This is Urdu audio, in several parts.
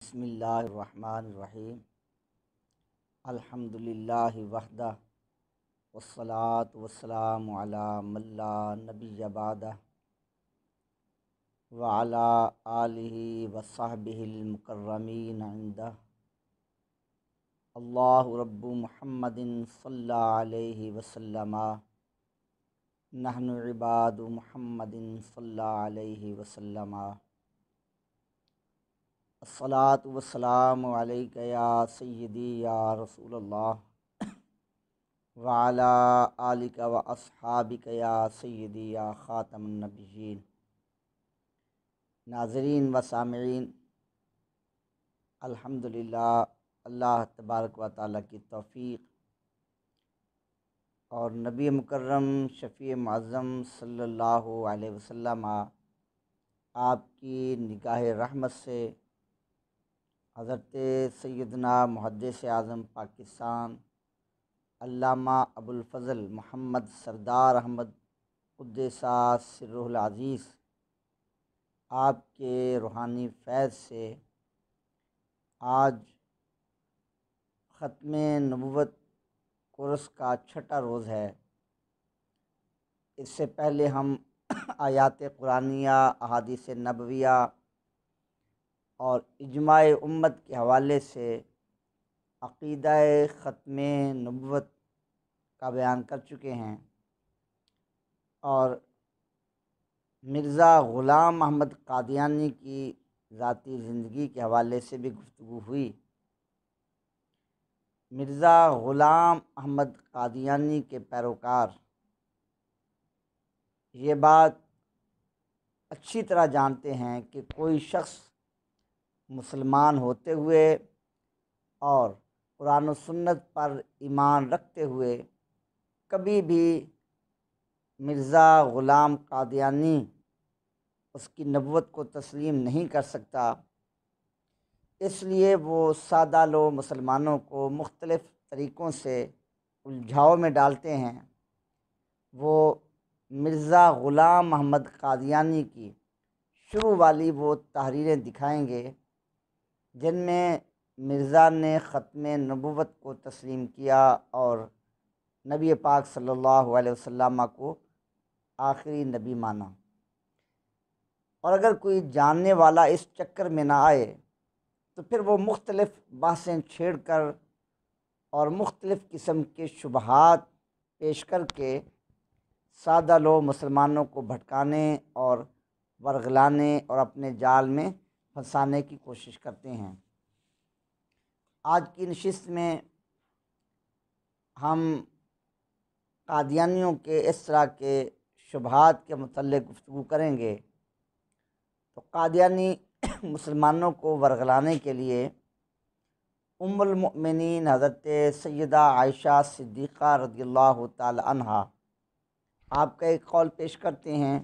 بسم اللہ الرحمن الرحیم الحمد للہ وحدہ والصلاة والسلام علی من لا نبی بعدہ وعلی آلہ وصحبہ المکرمین عندہ اللہ رب محمد صلی علیہ وسلم نحن عباد محمد صلی علیہ وسلم الصلاۃ والسلام علیک یا سیدی یا رسول اللہ وعلی آلک و اصحابک یا سیدی یا خاتم النبیین۔ ناظرین و سامعین، الحمدللہ اللہ تبارک و تعالیٰ کی توفیق اور نبی مکرم شفیع معظم صلی اللہ علیہ وسلم آپ کی نگاہ رحمت سے حضرت سیدنا محدث اعظم پاکستان علامہ ابوالفضل محمد سردار احمد قدس سرہ العزیز آپ کے روحانی فیض سے آج ختم نبوت کورس کا چھٹا روز ہے۔ اس سے پہلے ہم آیات قرآنیہ، احادیث نبویہ اور اجماع امت کے حوالے سے عقیدہ ختم نبوت کا بیان کر چکے ہیں اور مرزا غلام احمد قادیانی کی ذاتی زندگی کے حوالے سے بھی گفتگو ہوئی۔ مرزا غلام احمد قادیانی کے پیروکار یہ بات اچھی طرح جانتے ہیں کہ کوئی شخص مسلمان ہوتے ہوئے اور قرآن و سنت پر ایمان رکھتے ہوئے کبھی بھی مرزا غلام قادیانی اس کی نبوت کو تسلیم نہیں کر سکتا۔ اس لیے وہ سادہ لو مسلمانوں کو مختلف طریقوں سے الجھاؤ میں ڈالتے ہیں۔ وہ مرزا غلام محمد قادیانی کی شروع والی وہ تحریریں دکھائیں گے جن میں مرزا نے ختم نبوت کو تسلیم کیا اور نبی پاک صلی اللہ علیہ وسلم کو آخری نبی مانا۔ اور اگر کوئی جاننے والا اس چکر میں نہ آئے تو پھر وہ مختلف بحثیں چھیڑ کر اور مختلف قسم کے شبہات پیش کر کے سادہ لو مسلمانوں کو بھٹکانے اور ورغلانے اور اپنے جال میں پھنسانے کی کوشش کرتے ہیں۔ آج کی نشست میں ہم قادیانیوں کے اس طرح کے شبہات کے متعلق گفتگو کریں گے۔ تو قادیانی مسلمانوں کو ورغلانے کے لیے ام المؤمنین حضرت سیدہ عائشہ صدیقہ رضی اللہ تعالی عنہا آپ کا ایک قول پیش کرتے ہیں۔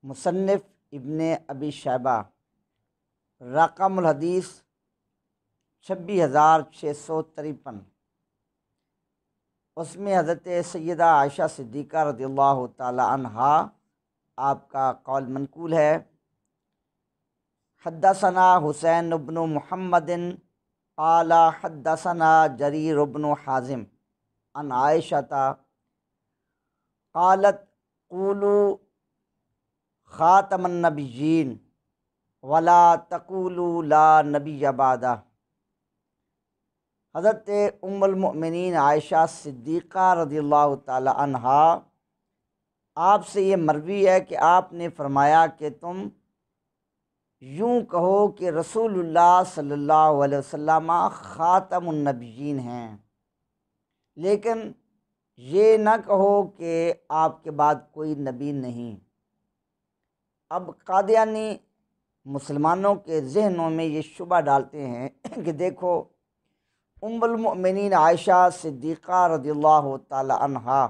مصنف ابن ابی شیبہ رقم الحدیث 26,653، اس میں حضرت سیدہ عائشہ صدیقہ رضی اللہ تعالی عنہا آپ کا قول منقول ہے۔ حدثنا حسین بن محمد قال حدثنا جریر بن حازم عن عائشہ قالت قولوا خاتم النبیین ولا تقولوا لا نبی بعدہ۔ حضرت ام المؤمنین عائشہ صدیقہ رضی اللہ تعالی عنہا آپ سے یہ مروی ہے کہ آپ نے فرمایا کہ تم یوں کہو کہ رسول اللہ صلی اللہ علیہ وسلم خاتم النبیین ہیں، لیکن یہ نہ کہو کہ آپ کے بعد کوئی نبی نہیں۔ اب قادیانی مسلمانوں کے ذہنوں میں یہ شبہ ڈالتے ہیں کہ دیکھو ام المؤمنین عائشہ صدیقہ رضی اللہ تعالی عنہا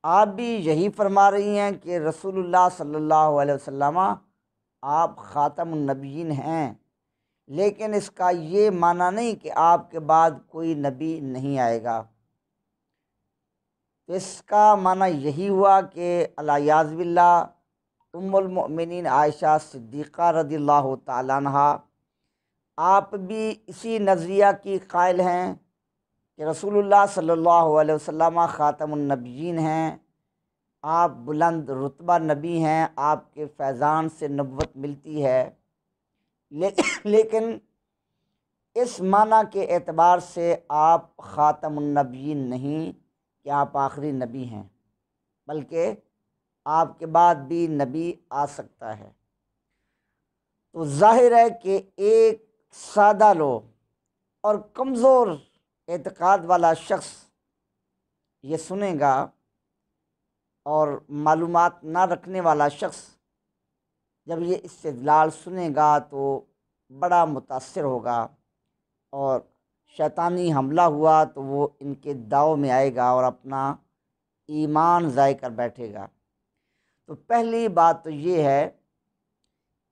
آپ بھی یہی فرما رہی ہیں کہ رسول اللہ صلی اللہ علیہ وسلم آپ خاتم النبیین ہیں، لیکن اس کا یہ معنی نہیں کہ آپ کے بعد کوئی نبی نہیں آئے گا۔ تو اس کا معنی یہی ہوا کہ الیاذ باللہ ام المؤمنین عائشہ صدیقہ رضی اللہ تعالیٰ عنہا آپ بھی اسی نظریہ کی قائل ہیں کہ رسول اللہ صلی اللہ علیہ وسلم خاتم النبیین ہیں، آپ بلند رتبہ نبی ہیں، آپ کے فیضان سے نبوت ملتی ہے، لیکن اس معنی کے اعتبار سے آپ خاتم النبیین نہیں کہ آپ آخری نبی ہیں، بلکہ آپ کے بعد بھی نبی آ سکتا ہے۔ تو ظاہر ہے کہ ایک سادہ لو اور کمزور اعتقاد والا شخص یہ سنے گا، اور معلومات نہ رکھنے والا شخص جب یہ استدلال سنے گا تو بڑا متاثر ہوگا، اور شیطانی حملہ ہوا تو وہ ان کے داؤ میں آئے گا اور اپنا ایمان ضائع کر بیٹھے گا۔ تو پہلی بات تو یہ ہے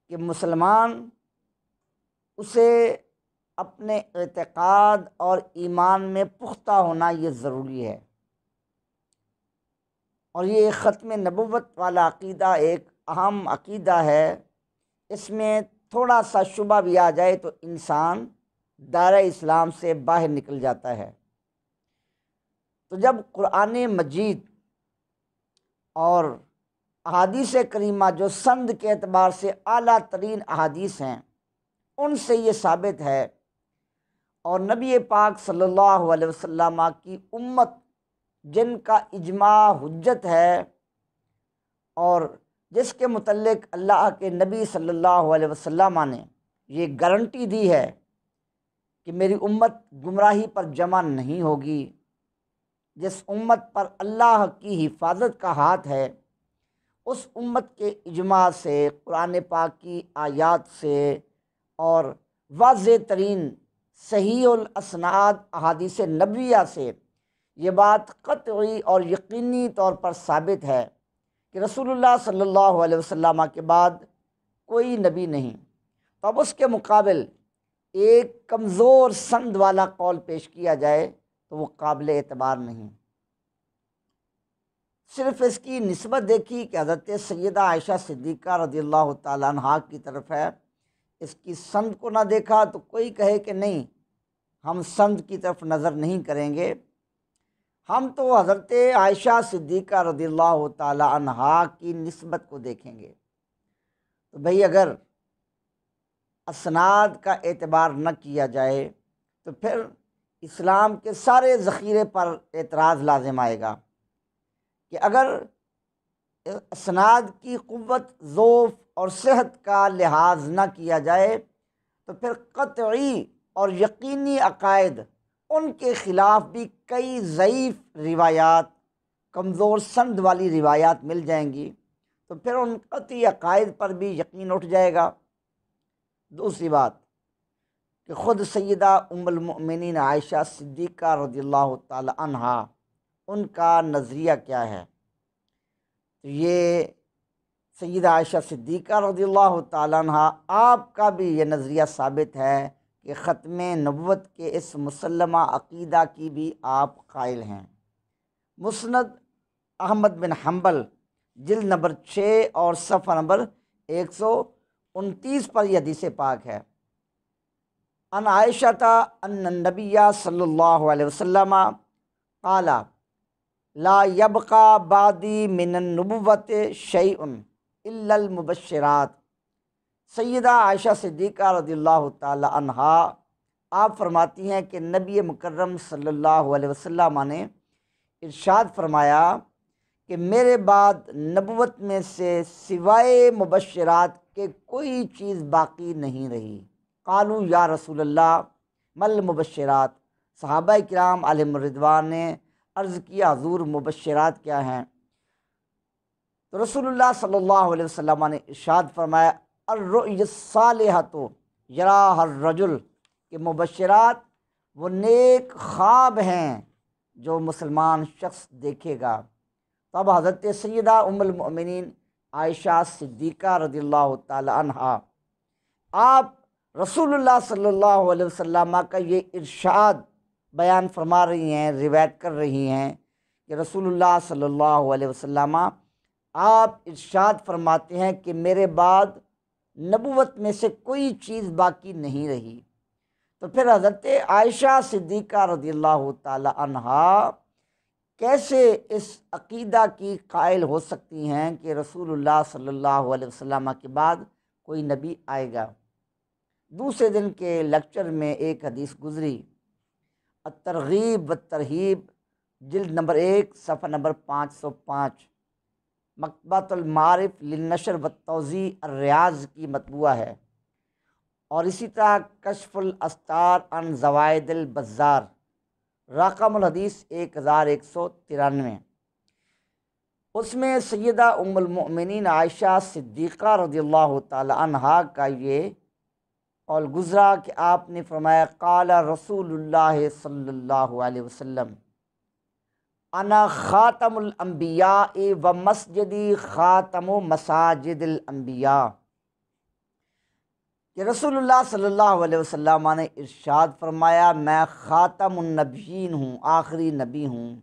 کہ مسلمان اسے اپنے اعتقاد اور ایمان میں پختہ ہونا یہ ضروری ہے، اور یہ ختم نبوت والا عقیدہ ایک اہم عقیدہ ہے۔ اس میں تھوڑا سا شبہ بھی آ جائے تو انسان دائرہ اسلام سے باہر نکل جاتا ہے۔ تو جب قرآن مجید اور احادیث کریمہ جو سند کے اعتبار سے اعلیٰ ترین احادیث ہیں ان سے یہ ثابت ہے، اور نبی پاک صلی اللہ علیہ وسلم کی امت جن کا اجماع حجت ہے، اور جس کے متعلق اللہ کے نبی صلی اللہ علیہ وسلم نے یہ گارنٹی دی ہے کہ میری امت گمراہی پر جمع نہیں ہوگی، جس امت پر اللہ کی حفاظت کا ہاتھ ہے، اس امت کے اجماع سے، قرآن پاک کی آیات سے اور واضح ترین صحیح الاسناد احادیث نبویہ سے یہ بات قطعی اور یقینی طور پر ثابت ہے کہ رسول اللہ صلی اللہ علیہ وسلم کے بعد کوئی نبی نہیں۔ تو اب اس کے مقابل ایک کمزور سند والا قول پیش کیا جائے تو وہ قابل اعتبار نہیں۔ صرف اس کی نسبت دیکھی کہ حضرت سیدہ عائشہ صدیقہ رضی اللہ تعالیٰ عنہا کی طرف ہے، اس کی سند کو نہ دیکھا تو کوئی کہے کہ نہیں، ہم سند کی طرف نظر نہیں کریں گے، ہم تو حضرت عائشہ صدیقہ رضی اللہ تعالیٰ عنہا کی نسبت کو دیکھیں گے۔ تو بھئی اگر اسناد کا اعتبار نہ کیا جائے تو پھر اسلام کے سارے ذخیرے پر اعتراض لازم آئے گا، کہ اگر اسناد کی قوت، ذوف اور صحت کا لحاظ نہ کیا جائے تو پھر قطعی اور یقینی عقائد ان کے خلاف بھی کئی ضعیف روایات، کمزور سند والی روایات مل جائیں گی، تو پھر ان قطعی عقائد پر بھی یقین اٹھ جائے گا۔ دوسری بات کہ خود سیدہ ام المؤمنین عائشہ صدیقہ رضی اللہ تعالی عنہا ان کا نظریہ کیا ہے؟ تو یہ سیدہ عائشہ صدیقہ رضی اللہ تعالی عنہا آپ کا بھی یہ نظریہ ثابت ہے کہ ختم نبوت کے اس مسلمہ عقیدہ کی بھی آپ قائل ہیں۔ مسند احمد بن حنبل جلد نمبر 6 اور صفحہ نمبر 129 پر یہ حدیث پاک ہے، ان عائشہ ان النبی صلی اللہ علیہ وسلم قال لا یبقى بعدی من النبوت شیء الا المبشرات۔ سیدہ عائشہ صدیقہ رضی اللہ تعالی عنہا آپ فرماتی ہیں کہ نبی مکرم صلی اللہ علیہ وسلم نے ارشاد فرمایا کہ میرے بعد نبوت میں سے سوائے مبشرات کے کوئی چیز باقی نہیں رہی۔ قالوا یا رسول اللہ مل مبشرات، صحابہ کرام علیہم الرضوان نے عرض کیا حضور مبشرات کیا ہیں؟ تو رسول اللہ صلی اللہ علیہ وسلم نے ارشاد فرمایا الرؤیا الصالحۃ یراھا الرجل، کہ مبشرات وہ نیک خواب ہیں جو مسلمان شخص دیکھے گا۔ تب حضرت سیدہ ام المؤمنین عائشہ صدیقہ رضی اللہ تعالی عنہا آپ رسول اللہ صلی اللہ علیہ وسلم کا یہ ارشاد بیان فرما رہی ہیں، روایت کر رہی ہیں کہ رسول اللہ صلی اللہ علیہ وسلم آپ ارشاد فرماتے ہیں کہ میرے بعد نبوت میں سے کوئی چیز باقی نہیں رہی۔ تو پھر حضرت عائشہ صدیقہ رضی اللہ تعالی عنہا کیسے اس عقیدہ کی قائل ہو سکتی ہیں کہ رسول اللہ صلی اللہ علیہ وسلم کے بعد کوئی نبی آئے گا؟ دوسرے دن کے لیکچر میں ایک حدیث گزری، الترغیب والترہیب، جلد نمبر 1 صفحہ نمبر 505، مکتبۃ المعارف للنشر والتوزیع الریاض کی مطبوعہ ہے، اور اسی طرح کشف الاستار عن زوائد البزار، رقم الحدیث 1193۔ اس میں سیدہ ام المؤمنین عائشہ صدیقہ رضی اللہ تعالی عنہا کا یہ قول گزرا کہ آپ نے فرمایا، قال رسول اللہ صلی اللہ علیہ وسلم، انا خاتم الانبیاء و مسجدی خاتم مساجد الانبیاء، کہ رسول اللہ صلی اللہ علیہ وسلم نے ارشاد فرمایا، میں خاتم النبیین ہوں، آخری نبی ہوں،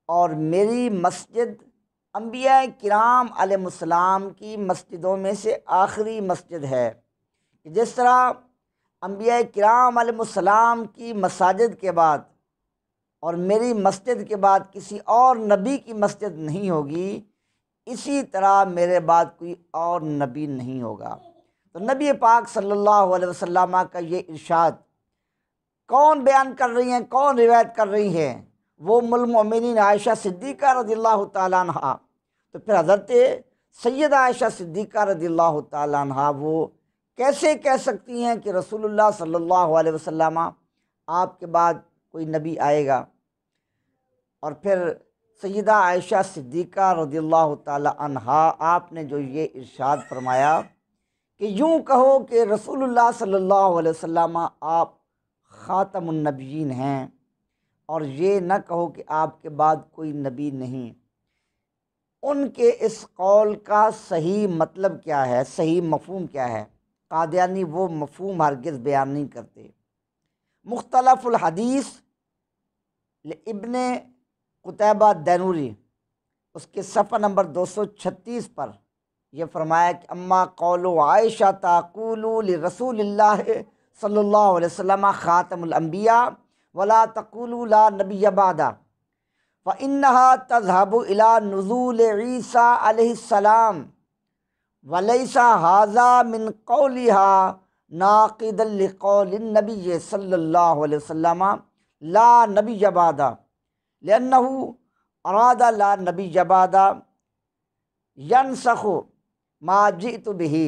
اور میری مسجد انبیاء کرام علیہ السلام کی مسجدوں میں سے آخری مسجد ہے۔ جس طرح انبیاء کرام علیہ السلام کی مساجد کے بعد اور میری مسجد کے بعد کسی اور نبی کی مسجد نہیں ہوگی، اسی طرح میرے بعد کوئی اور نبی نہیں ہوگا۔ تو نبی پاک صلی اللہ علیہ وسلم کا یہ ارشاد کون بیان کر رہی ہیں، کون روایت کر رہی ہیں؟ وہ ام المؤمنین عائشہ صدیقہ رضی اللہ تعالیٰ عنہ۔ تو پھر حضرت سیدہ عائشہ صدیقہ رضی اللہ تعالیٰ عنہ وہ کیسے کہہ سکتی ہیں کہ رسول اللہ صلی اللہ علیہ وسلم آپ کے بعد کوئی نبی آئے گا؟ اور پھر سیدہ عائشہ صدیقہ رضی اللہ تعالی عنہا آپ نے جو یہ ارشاد فرمایا کہ یوں کہو کہ رسول اللہ صلی اللہ علیہ وسلم آپ خاتم النبیین ہیں، اور یہ نہ کہو کہ آپ کے بعد کوئی نبی نہیں۔ ان کے اس قول کا صحیح مطلب کیا ہے، صحیح مفہوم کیا ہے؟ قادیانی وہ مفہوم ہرگز بیان نہیں کرتے۔ مختلف الحدیث ابن قتیبہ دینوری، اس کے صفحہ نمبر 236 پر یہ فرمایا کہ اما قول عائشہ تقول لرسول اللہ صلی اللہ علیہ وسلم خاتم الانبیاء ولا تقول لا نبی بعدہ فإنها تذهب إلى نزول عیسیٰ علیہ السلام ولیس هذا من قولها ناقضا لقول النبی صلی اللہ علیہ وسلم لا نبی بعدہ لأنه اراد لا نبی بعدہ ينسخ ما جئت به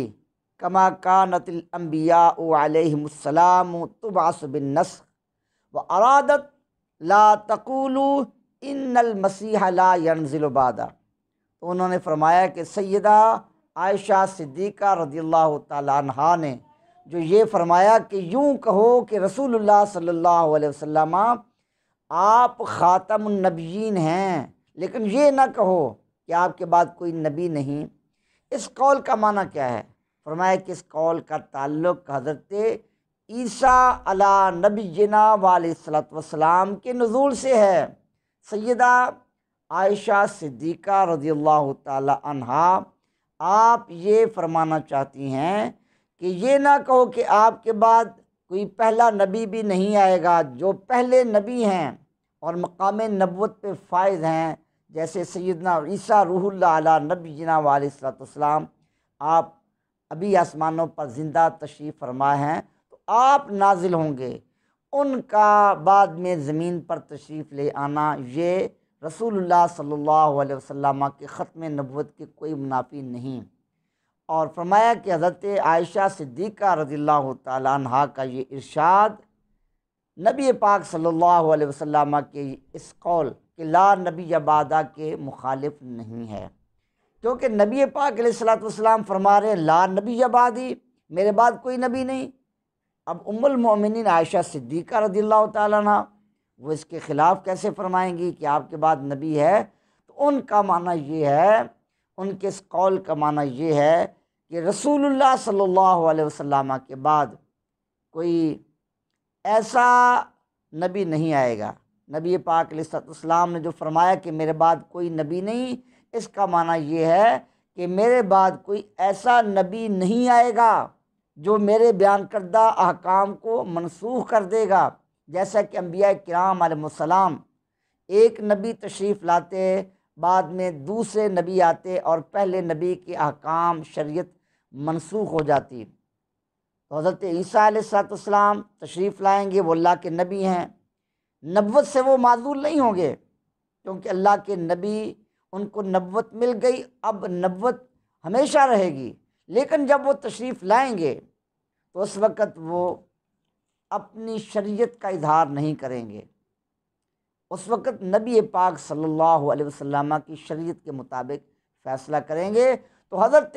كما كانت الانبیاء علیہم السلام تبعث بالنسخ وارادت لا تقولوا ان المسیح لا ينزل بعدہ۔ تو انہوں نے فرمایا کہ سیدہ عائشہ صدیقہ رضی اللہ تعالی عنہا نے جو یہ فرمایا کہ یوں کہو کہ رسول اللہ صلی اللہ علیہ وسلم آپ خاتم النبیین ہیں، لیکن یہ نہ کہو کہ آپ کے بعد کوئی نبی نہیں۔ اس قول کا معنی کیا ہے؟ فرمایا کہ اس قول کا تعلق حضرت عیسیٰ علی نبینا علیہ الصلوۃ والسلام کے نزول سے ہے۔ سیدہ عائشہ صدیقہ رضی اللہ تعالی عنہا آپ یہ فرمانا چاہتی ہیں کہ یہ نہ کہو کہ آپ کے بعد کوئی پہلا نبی بھی نہیں آئے گا۔ جو پہلے نبی ہیں اور مقام نبوت پہ فائز ہیں، جیسے سیدنا عیسیٰ روح اللہ علی نبینا علیہ الصلوۃ والسلام، آپ ابھی آسمانوں پر زندہ تشریف فرما ہیں، تو آپ نازل ہوں گے۔ ان کا بعد میں زمین پر تشریف لے آنا یہ رسول اللہ صلی اللہ علیہ وسلم کے ختم نبوت کے کوئی منافی نہیں۔ اور فرمایا کہ حضرت عائشہ صدیقہ رضی اللہ تعالیٰ عنہا کا یہ ارشاد نبی پاک صلی اللہ علیہ وسلم کے اس قول کہ لا نبی بعدہ کے مخالف نہیں ہے، کیونکہ نبی پاک علیہ الصلوۃ والسلام فرما رہے ہیں لا نبی بعدی، میرے بعد کوئی نبی نہیں۔ اب ام المؤمنین عائشہ صدیقہ رضی اللہ تعالیٰ عنہ وہ اس کے خلاف کیسے فرمائیں گی کہ آپ کے بعد نبی ہے؟ تو ان کا معنی یہ ہے، ان کے اس قول کا معنی یہ ہے کہ رسول اللہ صلی اللہ علیہ وسلم کے بعد کوئی ایسا نبی نہیں آئے گا۔ نبی پاک علیہ السلام نے جو فرمایا کہ میرے بعد کوئی نبی نہیں، اس کا معنی یہ ہے کہ میرے بعد کوئی ایسا نبی نہیں آئے گا جو میرے بیان کردہ احکام کو منسوخ کر دے گا، جیسا کہ انبیاء کرام علیہ السلام ایک نبی تشریف لاتے، بعد میں دوسرے نبی آتے اور پہلے نبی کے احکام شریعت منسوخ ہو جاتی۔ تو حضرت عیسیٰ علیہ السلام تشریف لائیں گے، وہ اللہ کے نبی ہیں، نبوت سے وہ معزول نہیں ہوں گے کیونکہ اللہ کے نبی، ان کو نبوت مل گئی، اب نبوت ہمیشہ رہے گی۔ لیکن جب وہ تشریف لائیں گے تو اس وقت وہ اپنی شریعت کا اظہار نہیں کریں گے، اس وقت نبی پاک صلی اللہ علیہ وسلم کی شریعت کے مطابق فیصلہ کریں گے۔ تو حضرت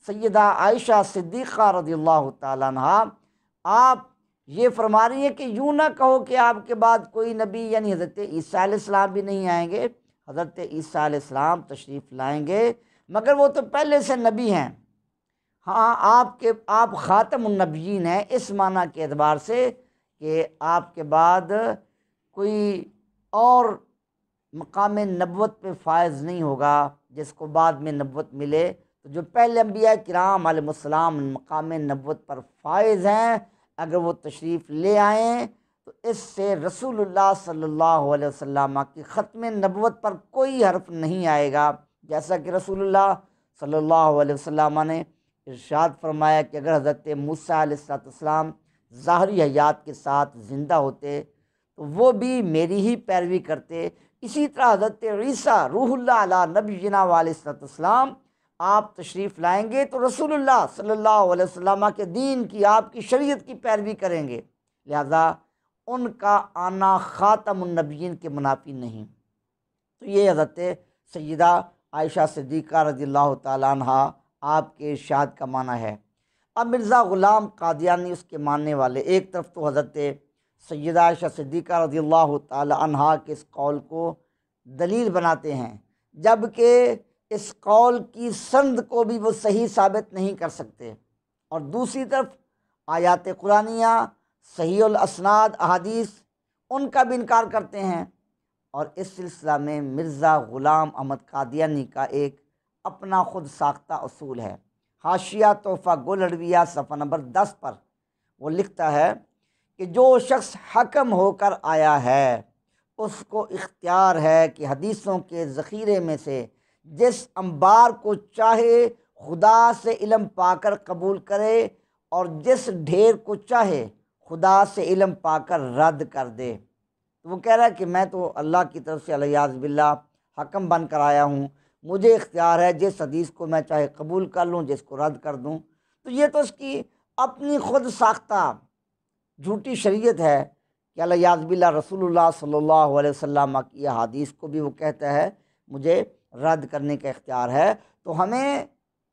سیدہ عائشہ صدیقہ رضی اللہ تعالیٰ عنہ آپ یہ فرما رہی ہیں کہ یوں نہ کہو کہ آپ کے بعد کوئی نبی، یعنی حضرت عیسیٰ علیہ السلام بھی نہیں آئیں گے۔ حضرت عیسیٰ علیہ السلام تشریف لائیں گے، مگر وہ تو پہلے سے نبی ہیں۔ ہاں، آپ خاتم النبیین ہیں اس معنی کے اعتبار سے کہ آپ کے بعد کوئی اور مقام نبوت پہ فائز نہیں ہوگا جس کو بعد میں نبوت ملے۔ تو جو پہلے انبیاء کرام علیہ السلام مقام نبوت پر فائز ہیں، اگر وہ تشریف لے آئیں تو اس سے رسول اللہ صلی اللہ علیہ وسلم کی ختم نبوت پر کوئی حرف نہیں آئے گا، جیسا کہ رسول اللہ صلی اللہ علیہ وسلم نے ارشاد فرمایا کہ اگر حضرت موسیٰ علیہ السلام ظاہری حیات کے ساتھ زندہ ہوتے تو وہ بھی میری ہی پیروی کرتے۔ اسی طرح حضرت عیسیٰ روح اللہ علیہ نبینا علیہ السلام آپ تشریف لائیں گے تو رسول اللہ صلی اللہ علیہ وسلم کے دین کی، آپ کی شریعت کی پیروی کریں گے، لہذا ان کا آنا خاتم النبیین کے منافی نہیں۔ تو یہ حضرت سیدہ عائشہ صدیقہ رضی اللہ تعالیٰ عنہ آپ کے ارشاد کا معنی ہے۔ اب مرزا غلام قادیانی اس کے ماننے والے ایک طرف تو حضرت سیدہ عائشہ صدیقہ رضی اللہ تعالی عنہا کے اس قول کو دلیل بناتے ہیں، جبکہ اس قول کی سند کو بھی وہ صحیح ثابت نہیں کر سکتے، اور دوسری طرف آیات قرآنیہ، صحیح الاسناد احادیث، ان کا بھی انکار کرتے ہیں۔ اور اس سلسلہ میں مرزا غلام احمد قادیانی کا ایک اپنا خود ساختہ اصول ہے۔ حاشیہ تحفہ گل اڈویہ صفحہ نمبر 10 پر وہ لکھتا ہے کہ جو شخص حکم ہو کر آیا ہے اس کو اختیار ہے کہ حدیثوں کے ذخیرے میں سے جس انبار کو چاہے خدا سے علم پا کر قبول کرے اور جس ڈھیر کو چاہے خدا سے علم پا کر رد کر دے۔ تو وہ کہہ رہا ہے کہ میں تو اللہ کی طرف سے الیاذ باللہ حکم بن کر آیا ہوں، مجھے اختیار ہے جس حدیث کو میں چاہے قبول کر لوں، جس کو رد کر دوں۔ تو یہ تو اس کی اپنی خود ساختہ جھوٹی شریعت ہے کہ الیاذ باللہ رسول اللہ صلی اللہ علیہ وسلم کی حدیث کو بھی وہ کہتا ہے مجھے رد کرنے کا اختیار ہے۔ تو ہمیں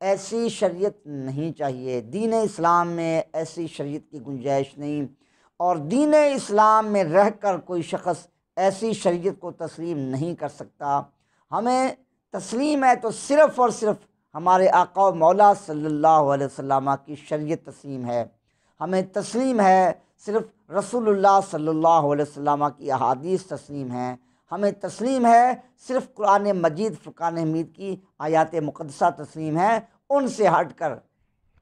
ایسی شریعت نہیں چاہیے، دین اسلام میں ایسی شریعت کی گنجائش نہیں، اور دین اسلام میں رہ کر کوئی شخص ایسی شریعت کو تسلیم نہیں کر سکتا۔ ہمیں تسلیم ہے تو صرف اور صرف ہمارے آقا و مولا صلی اللہ علیہ وسلم کی شریعت تسلیم ہے، ہمیں تسلیم ہے صرف رسول اللہ صلی اللہ علیہ وسلم کی احادیث تسلیم ہیں، ہمیں تسلیم ہے صرف قرآن مجید فرقان حمید کی آیات مقدسہ تسلیم ہے۔ ان سے ہٹ کر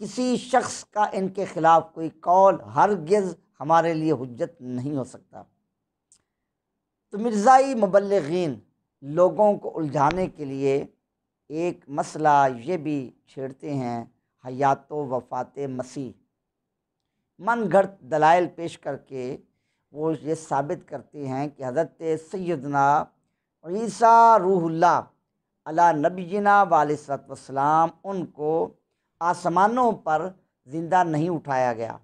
کسی شخص کا ان کے خلاف کوئی قول ہرگز ہمارے لیے حجت نہیں ہو سکتا۔ تو مرزائی مبلغین لوگوں کو الجھانے کے لیے ایک مسئلہ یہ بھی چھیڑتے ہیں، حیات و وفات مسیح۔ من گھڑت دلائل پیش کر کے وہ یہ ثابت کرتے ہیں کہ حضرت سیدنا عیسیٰ روح اللہ علی نبینا علیہ السلام ان کو آسمانوں پر زندہ نہیں اٹھایا گیا،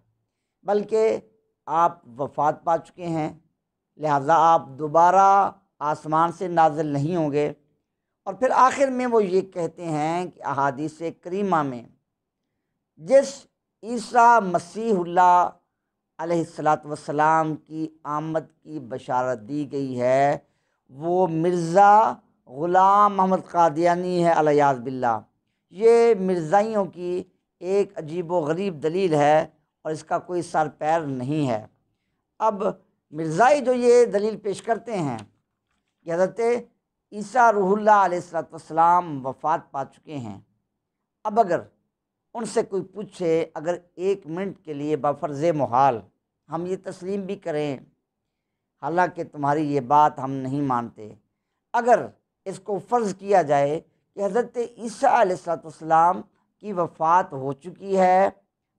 بلکہ آپ وفات پا چکے ہیں، لہذا آپ دوبارہ آسمان سے نازل نہیں ہوں گے۔ اور پھر آخر میں وہ یہ کہتے ہیں کہ احادیث کریمہ میں جس عیسیٰ مسیح اللہ علیہ السلام کی آمد کی بشارت دی گئی ہے وہ مرزا غلام احمد قادیانی ہے الیاذ باللہ۔ یہ مرزائیوں کی ایک عجیب و غریب دلیل ہے اور اس کا کوئی سر پیر نہیں ہے۔ اب مرزائی جو یہ دلیل پیش کرتے ہیں کہ حضرت عیسیٰ روح اللہ علیہ السلام وفات پا چکے ہیں۔ اب اگر ان سے کوئی پوچھے، اگر 1 منٹ کے لیے بفرض محال ہم یہ تسلیم بھی کریں، حالانکہ تمہاری یہ بات ہم نہیں مانتے، اگر اس کو فرض کیا جائے کہ حضرت عیسیٰ علیہ السلام کی وفات ہو چکی ہے،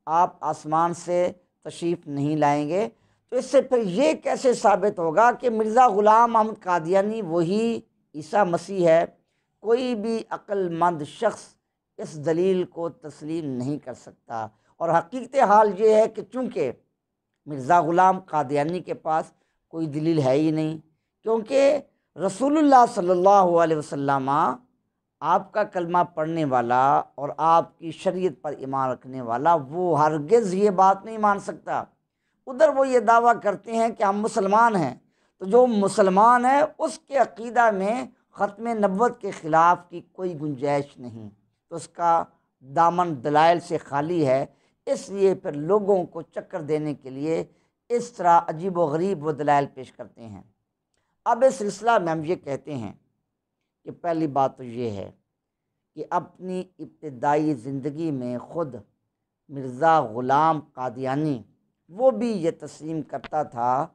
آپ آسمان سے تشریف نہیں لائیں گے، تو اس سے پھر یہ کیسے ثابت ہوگا کہ مرزا غلام احمد قادیانی وہی عیسیٰ مسیح ہے؟ کوئی بھی عقل مند شخص اس دلیل کو تسلیم نہیں کر سکتا۔ اور حقیقت حال یہ ہے کہ چونکہ مرزا غلام قادیانی کے پاس کوئی دلیل ہے ہی نہیں، کیونکہ رسول اللہ صلی اللہ علیہ وسلم آپ کا کلمہ پڑھنے والا اور آپ کی شریعت پر ایمان رکھنے والا، وہ ہرگز یہ بات نہیں مان سکتا۔ ادھر وہ یہ دعویٰ کرتے ہیں کہ ہم مسلمان ہیں، تو جو مسلمان ہے اس کے عقیدہ میں ختم نبوت کے خلاف کی کوئی گنجائش نہیں، تو اس کا دامن دلائل سے خالی ہے۔ اس لیے پھر لوگوں کو چکر دینے کے لیے اس طرح عجیب و غریب وہ دلائل پیش کرتے ہیں۔ اب اس سلسلہ میں ہم یہ کہتے ہیں کہ پہلی بات تو یہ ہے کہ اپنی ابتدائی زندگی میں خود مرزا غلام قادیانی وہ بھی یہ تسلیم کرتا تھا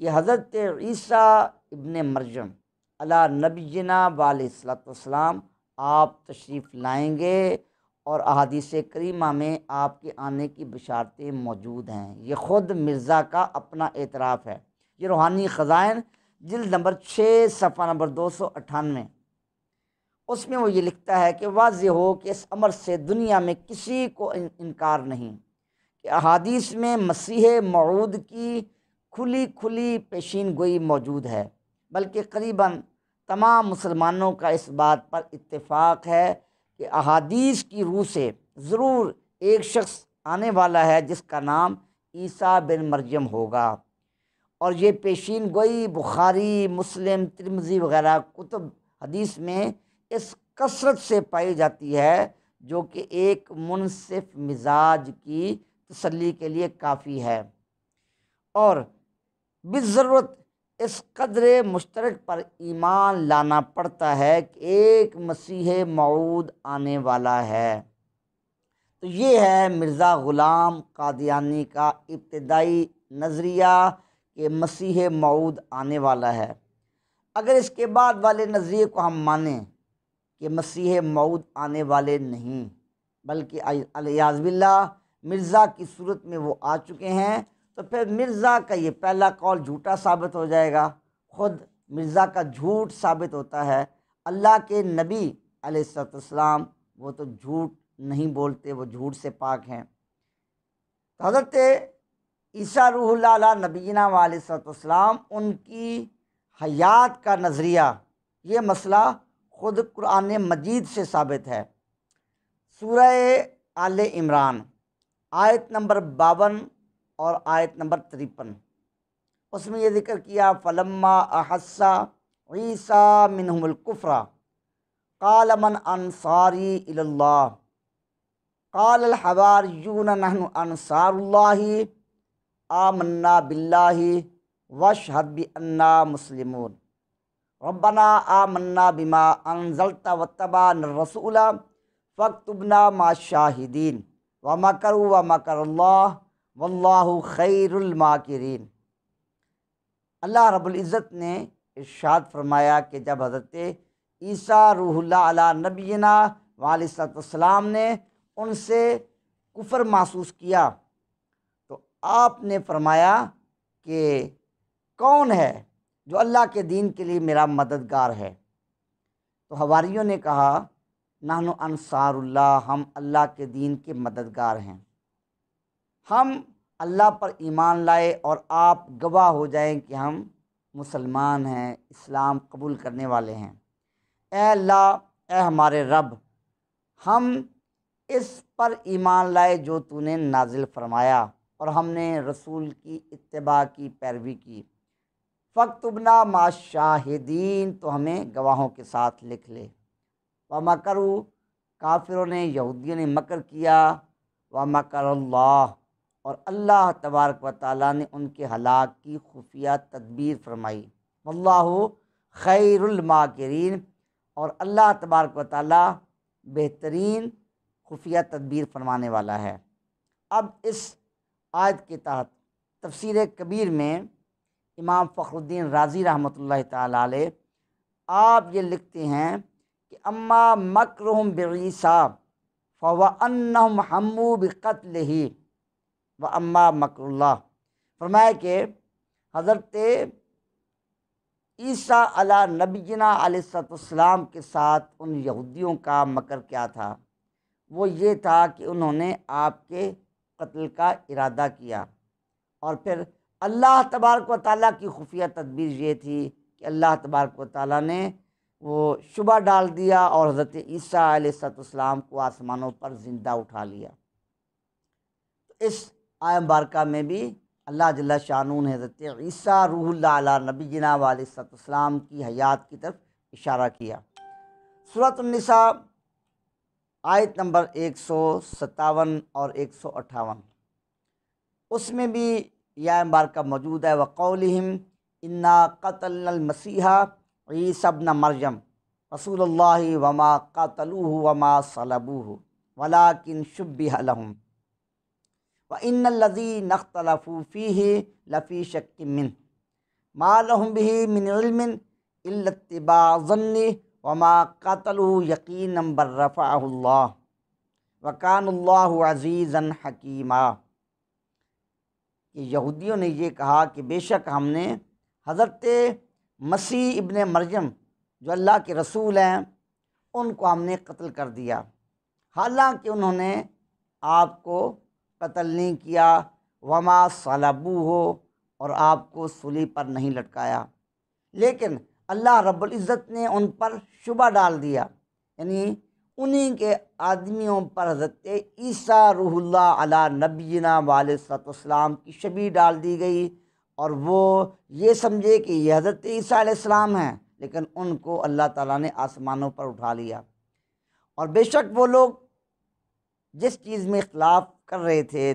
کہ حضرت عیسیٰ ابن مریم علی نبینا علیہ الصلوۃ والسلام آپ تشریف لائیں گے، اور احادیث کریمہ میں آپ کے آنے کی بشارتیں موجود ہیں۔ یہ خود مرزا کا اپنا اعتراف ہے۔ یہ روحانی خزائن جلد نمبر 6 صفحہ نمبر 298، اس میں وہ یہ لکھتا ہے کہ واضح ہو کہ اس امر سے دنیا میں کسی کو انکار نہیں کہ احادیث میں مسیح موعود کی کھلی پیشین گوئی موجود ہے، بلکہ قریباً تمام مسلمانوں کا اس بات پر اتفاق ہے کہ احادیث کی روح سے ضرور ایک شخص آنے والا ہے جس کا نام عیسیٰ بن مریم ہوگا، اور یہ پیشین گوئی بخاری، مسلم، ترمذی وغیرہ کتب حدیث میں اس کثرت سے پائی جاتی ہے جو کہ ایک منصف مزاج کی تسلی کے لیے کافی ہے، اور بالضرورت اس قدر مشترک پر ایمان لانا پڑتا ہے کہ ایک مسیح موعود آنے والا ہے۔ تو یہ ہے مرزا غلام قادیانی کا ابتدائی نظریہ کہ مسیح موعود آنے والا ہے۔ اگر اس کے بعد والے نظریے کو ہم مانیں کہ مسیح موعود آنے والے نہیں، بلکہ الیاذ باللہ مرزا کی صورت میں وہ آ چکے ہیں، تو پھر مرزا کا یہ پہلا قول جھوٹا ثابت ہو جائے گا۔ خود مرزا کا جھوٹ ثابت ہوتا ہے۔ اللہ کے نبی علیہ السلام وہ تو جھوٹ نہیں بولتے، وہ جھوٹ سے پاک ہیں۔ حضرت عیسیٰ روح اللہ علیہ نبینا علیہ السلام ان کی حیات کا نظریہ، یہ مسئلہ خود قرآن مجید سے ثابت ہے۔ سورہ آل عمران آیت نمبر 52 اور آیت نمبر 53، اس میں یہ ذکر کیا فلما احس عیسیٰ منہم الکفر قال من انصاری الی اللہ قال الحواریون نحن انصار اللہ آمنا باللہ واشہد بأننا مسلمون ربنا آمنا بما انزلت واتبعنا الرسول فاکتبنا مع الشاہدین ومکروا ومکر اللہ واللہ خیر الماکرین۔ اللہ رب العزت نے ارشاد فرمایا کہ جب حضرت عیسیٰ روح اللہ علیہ نبینا علیہ السلام نے ان سے کفر محسوس کیا تو آپ نے فرمایا کہ کون ہے جو اللہ کے دین کے لیے میرا مددگار ہے؟ تو حواریوں نے کہا نحن انصار اللہ، ہم اللہ کے دین کے مددگار ہیں، ہم اللہ پر ایمان لائے اور آپ گواہ ہو جائیں کہ ہم مسلمان ہیں، اسلام قبول کرنے والے ہیں۔ اے اللہ، اے ہمارے رب، ہم اس پر ایمان لائے جو تو نے نازل فرمایا، اور ہم نے رسول کی اتباع کی، پیروی کی۔ فاکتبنا مع الشاہدین، تو ہمیں گواہوں کے ساتھ لکھ لے۔ ومکروا، کافروں نے، یہودیوں نے مکر کیا، ومکر اللہ، اور اللہ تبارک و تعالیٰ نے ان کے ہلاک کی خفیہ تدبیر فرمائی۔ واللہ خیر الماکرین، اور اللہ تبارک و تعالیٰ بہترین خفیہ تدبیر فرمانے والا ہے۔ اب اس آیت کے تحت تفسیر کبیر میں امام فخر الدین رازی رحمۃ اللہ تعالیٰ علیہ آپ یہ لکھتے ہیں کہ اما مکرہم بعیسیٰ فوانہم ہموا بقتلہ واما مکر اللہ، فرمایا کہ حضرت عیسیٰ علیہ نبینا علیہ السلام کے ساتھ ان یہودیوں کا مکر کیا تھا؟ وہ یہ تھا کہ انہوں نے آپ کے قتل کا ارادہ کیا، اور پھر اللہ تبارک و تعالیٰ کی خفیہ تدبیر یہ تھی کہ اللہ تبارک و تعالیٰ نے وہ شبہ ڈال دیا اور حضرت عیسیٰ علیہ السلام کو آسمانوں پر زندہ اٹھا لیا۔ اس آیہ مبارکہ میں بھی اللہ جل شانہ نے حضرت عیسیٰ روح اللہ علیہ نبینا علیہ السلام کی حیات کی طرف اشارہ کیا۔ سورۃ النساء آیت نمبر 157 اور 158، اس میں بھی یہ مبارکہ موجود ہے، وَقَوْلِهِمْ إِنَّا قَتَلْنَا الْمَسِيحَ عِيسَى ابْنَ مَرْيَمَ رَسُولَ اللَّهِ وَمَا قَتَلُوهُ وَمَا صَلَبُوهُ وَلَٰكِنْ شُبِّهَ لَهُمْ وَإِنَّ الَّذِينَ اخْتَلَفُوا فِيهِ لَفِي شَكٍّ مِّنْهُ مَا لَهُم بِهِ مِنْ عِلْمٍ إِلَّا اتِّبَاعَ الظَّنِّ وَمَا قَتَلُوهُ يَقِينًا بَل رَّفَعَهُ اللَّهُ وَكَانَ اللَّهُ عَزِيزًا حَكِيمًا، کہ یہودیوں نے یہ کہا کہ بے شک ہم نے حضرت مسیح ابن مریم جو اللہ کے رسول ہیں ان کو ہم نے قتل کر دیا، حالانکہ انہوں نے آپ کو قتل نہیں کیا، وما صلبوہ، اور آپ کو صلیب پر نہیں لٹکایا، لیکن اللہ رب العزت نے ان پر شبہ ڈال دیا، یعنی انہی کے آدمیوں پر حضرت عیسیٰ روح اللہ علی نبینا علیہ السلام کی شبیہ ڈال دی گئی، اور وہ یہ سمجھے کہ یہ حضرت عیسیٰ علیہ السلام ہیں، لیکن ان کو اللہ تعالیٰ نے آسمانوں پر اٹھا لیا۔ اور بے شک وہ لوگ جس چیز میں اختلاف کر رہے تھے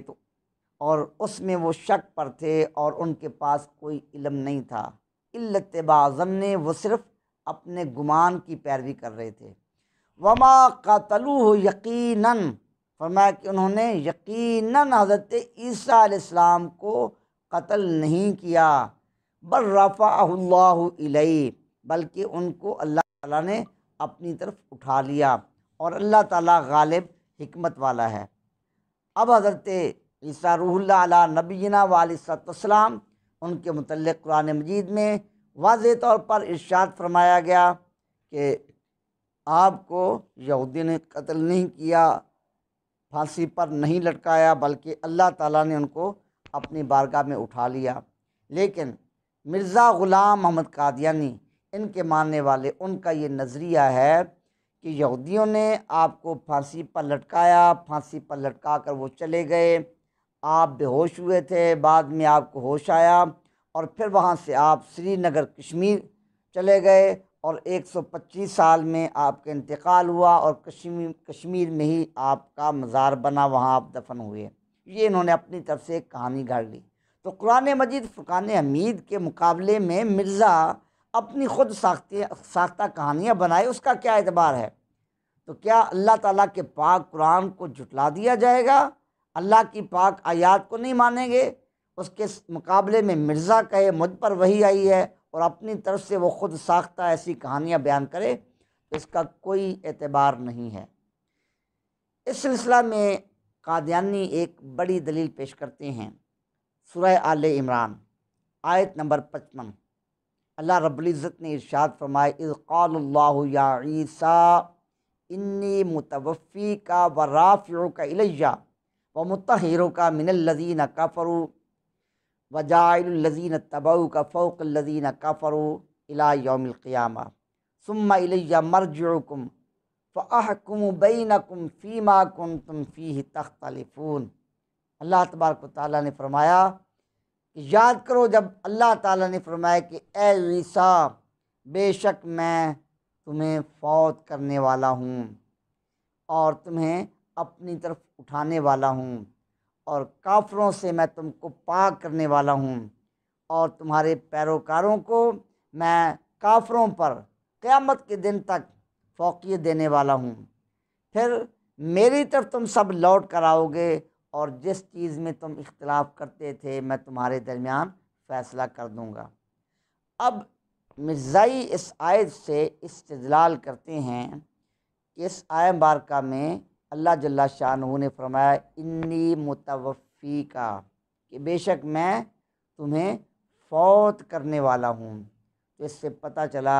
اور اس میں وہ شک پر تھے اور ان کے پاس کوئی علم نہیں تھا، الا اتباع ظن، وہ صرف اپنے گمان کی پیروی کر رہے تھے۔ وما قتلوہ یقیناً، فرمایا کہ انہوں نے یقیناً حضرت عیسیٰ علیہ السلام کو قتل نہیں کیا، بل رفعہ اللہ الیہ، بلکہ ان کو اللہ تعالیٰ نے اپنی طرف اٹھا لیا، اور اللہ تعالیٰ غالب حکمت والا ہے۔ اب حضرت عیسیٰ روح اللہ علیہ نبینا علیہ السلام، ان کے متعلق قرآن مجید میں واضح طور پر ارشاد فرمایا گیا کہ آپ کو یہودی نے قتل نہیں کیا، پھانسی پر نہیں لٹکایا، بلکہ اللہ تعالیٰ نے ان کو اپنی بارگاہ میں اٹھا لیا۔ لیکن مرزا غلام محمد قادیانی، ان کے ماننے والے، ان کا یہ نظریہ ہے کہ یہودیوں نے آپ کو پھانسی پر لٹکایا، پھانسی پر لٹکا کر وہ چلے گئے، آپ بے ہوش ہوئے تھے، بعد میں آپ کو ہوش آیا، اور پھر وہاں سے آپ سری نگر کشمیر چلے گئے، اور 125 سال میں آپ کا انتقال ہوا، اور کشمیر میں ہی آپ کا مزار بنا، وہاں آپ دفن ہوئے۔ یہ انہوں نے اپنی طرف سے ایک کہانی گھڑ لی۔ تو قرآن مجید فرقان حمید کے مقابلے میں مرزا اپنی خود ساختہ کہانیاں بنائے، اس کا کیا اعتبار ہے؟ تو کیا اللہ تعالیٰ کے پاک قرآن کو جھٹلا دیا جائے گا؟ اللہ کی پاک آیات کو نہیں مانیں گے؟ اس کے مقابلے میں مرزا کہے مجھ پر وحی آئی ہے، اور اپنی طرف سے وہ خود ساختہ ایسی کہانیاں بیان کرے، اس کا کوئی اعتبار نہیں ہے۔ اس سلسلہ میں قادیانی ایک بڑی دلیل پیش کرتے ہیں۔ سورہ آل عمران آیت نمبر 55، اللہ رب العزت نے ارشاد فرمائے، اذ قال اللہ یا عیسیٰ انی متوفیک ورافعک الی ومطہرک من الذین کفروا وجاعل الذین اتبعوک فوق الذین کفروا الی یوم القیامہ ثم الی مرجعکم فاحکم بینکم فیما کنتم فیہ تختلفون۔ اللہ تبارک و تعالیٰ نے فرمایا کہ یاد کرو جب اللہ تعالیٰ نے فرمایا کہ اے عیسیٰ، بے شک میں تمہیں فوت کرنے والا ہوں اور تمہیں اپنی طرف اٹھانے والا ہوں، اور کافروں سے میں تم کو پاک کرنے والا ہوں، اور تمہارے پیروکاروں کو میں کافروں پر قیامت کے دن تک فوقیت دینے والا ہوں۔ پھر میری طرف تم سب لوٹ کر آؤ گے، اور جس چیز میں تم اختلاف کرتے تھے میں تمہارے درمیان فیصلہ کر دوں گا۔ اب مرزائی اس آیت سے استدلال کرتے ہیں کہ اس آیت مبارکہ میں اللہ جل شانہ نے فرمایا انی متوفی کا، کہ بے شک میں تمہیں فوت کرنے والا ہوں۔ تو اس سے پتہ چلا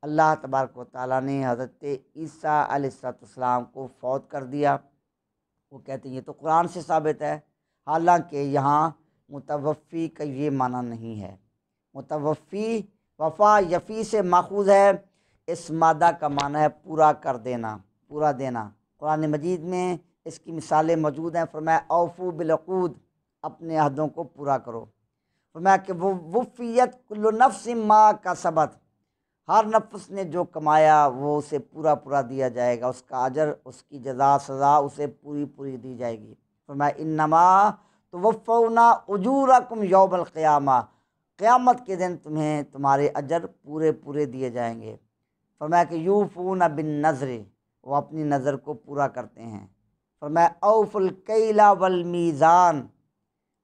اللہ تبارک و تعالیٰ نے حضرت عیسیٰ علیہ السلام کو فوت کر دیا۔ وہ کہتے ہیں یہ تو قرآن سے ثابت ہے، حالانکہ یہاں متوفی کا یہ معنی نہیں ہے۔ متوفی وفا یفی سے ماخوذ ہے، اس مادہ کا معنی ہے پورا کر دینا، پورا دینا۔ قرآن مجید میں اس کی مثالیں موجود ہیں۔ فرمایا اوفو بالعقود، اپنے عہدوں کو پورا کرو۔ فرمایا کہ وہ وفیت کل نفس ما کسبت، ہر نفس نے جو کمایا وہ اسے پورا پورا دیا جائے گا، اس کا اجر، اس کی جزا سزا اسے پوری پوری دی جائے گی۔ فرمایا انما توفون اجورکم یوم القیامہ، قیامت کے دن تمہیں تمہارے اجر پورے پورے دیے جائیں گے۔ فرمایا کہ یوفون بالنذر، وہ اپنی نظر کو پورا کرتے ہیں۔ فرمایا اوف الکیل والمیزان،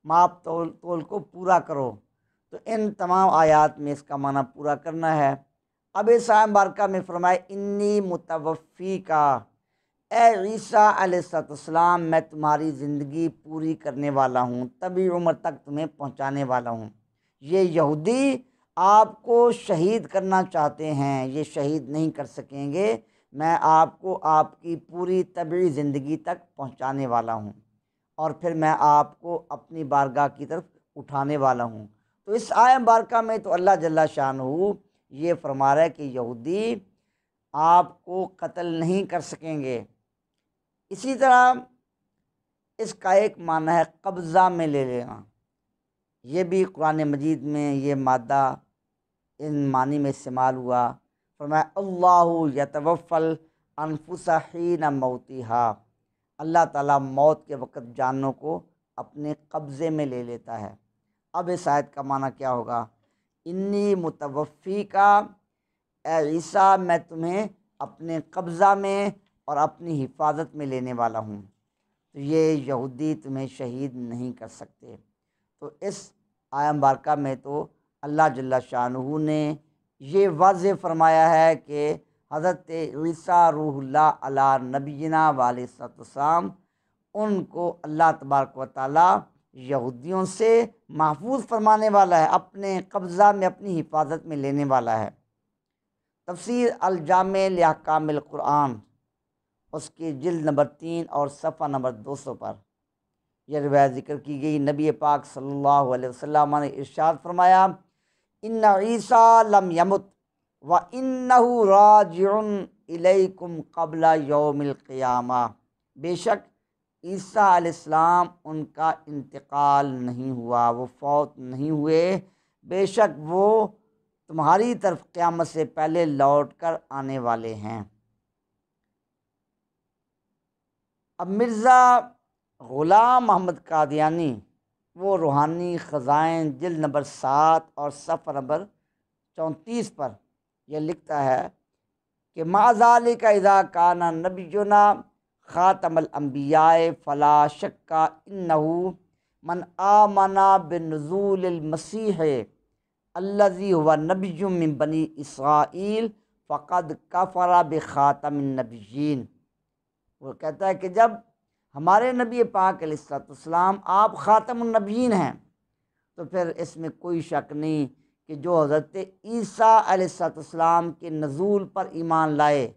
ماپ تول کو پورا کرو۔ تو ان تمام آیات میں اس کا معنی پورا کرنا ہے۔ اب اس آیت مبارکہ میں فرمایا انی متوفی کا، اے عیسیٰ علیہ السلام میں تمہاری زندگی پوری کرنے والا ہوں، طویل عمر تک تمہیں پہنچانے والا ہوں۔ یہ یہودی آپ کو شہید کرنا چاہتے ہیں، یہ شہید نہیں کر سکیں گے، میں آپ کو آپ کی پوری طبعی زندگی تک پہنچانے والا ہوں، اور پھر میں آپ کو اپنی بارگاہ کی طرف اٹھانے والا ہوں۔ تو اس آیت مبارکہ میں تو اللہ جل شانہ یہ فرما رہا ہے کہ یہودی آپ کو قتل نہیں کر سکیں گے۔ اسی طرح اس کا ایک معنی ہے قبضہ میں لے لینا، یہ بھی قرآن مجید میں یہ مادہ ان معنی میں استعمال ہوا۔ فرمایا اللہ یتوفی الانفس حین موتہا، اللہ تعالیٰ موت کے وقت جانوں کو اپنے قبضے میں لے لیتا ہے۔ اب اس آیت کا معنی کیا ہوگا؟ انی متوفی کا، اے عیسیٰ میں تمہیں اپنے قبضہ میں اور اپنی حفاظت میں لینے والا ہوں، تو یہ یہودی تمہیں شہید نہیں کر سکتے۔ تو اس آیت مبارکہ میں تو اللہ جل شانہ نے یہ واضح فرمایا ہے کہ حضرت عیسیٰ روح اللہ علی نبینا علیہ السلام، ان کو اللہ تبارک و تعالیٰ یہودیوں سے محفوظ فرمانے والا ہے، اپنے قبضہ میں اپنی حفاظت میں لینے والا ہے۔ تفسیر الجامع لاحکام القرآن، اس کی جلد نمبر 3 اور صفحہ نمبر 200 پر یہ روایت ذکر کی گئی۔ نبی پاک صلی اللہ علیہ وسلم نے ارشاد فرمایا ان عیسیٰ لم یمت وانہ راجع الیکم قبل یوم القیامہ، بے شک عیسیٰ علیہ السلام ان کا انتقال نہیں ہوا، وہ فوت نہیں ہوئے، بے شک وہ تمہاری طرف قیامت سے پہلے لوٹ کر آنے والے ہیں۔ اب مرزا غلام محمد قادیانی وہ روحانی خزائن جلد نمبر 7 اور صفحہ نمبر 34 پر یہ لکھتا ہے کہ مع ذالک اذا کان نبینا خاتم الانبیاء فلا شک انہ من آمن بنزول المسیح الذی هو نبی من بنی اسرائیل فقد کفر بخاتم النبیین۔ وہ کہتا ہے کہ جب ہمارے نبی پاک علیہ السلام آپ خاتم النبیین ہیں تو پھر اس میں کوئی شک نہیں کہ جو حضرت عیسیٰ علیہ السلام کے نزول پر ایمان لائے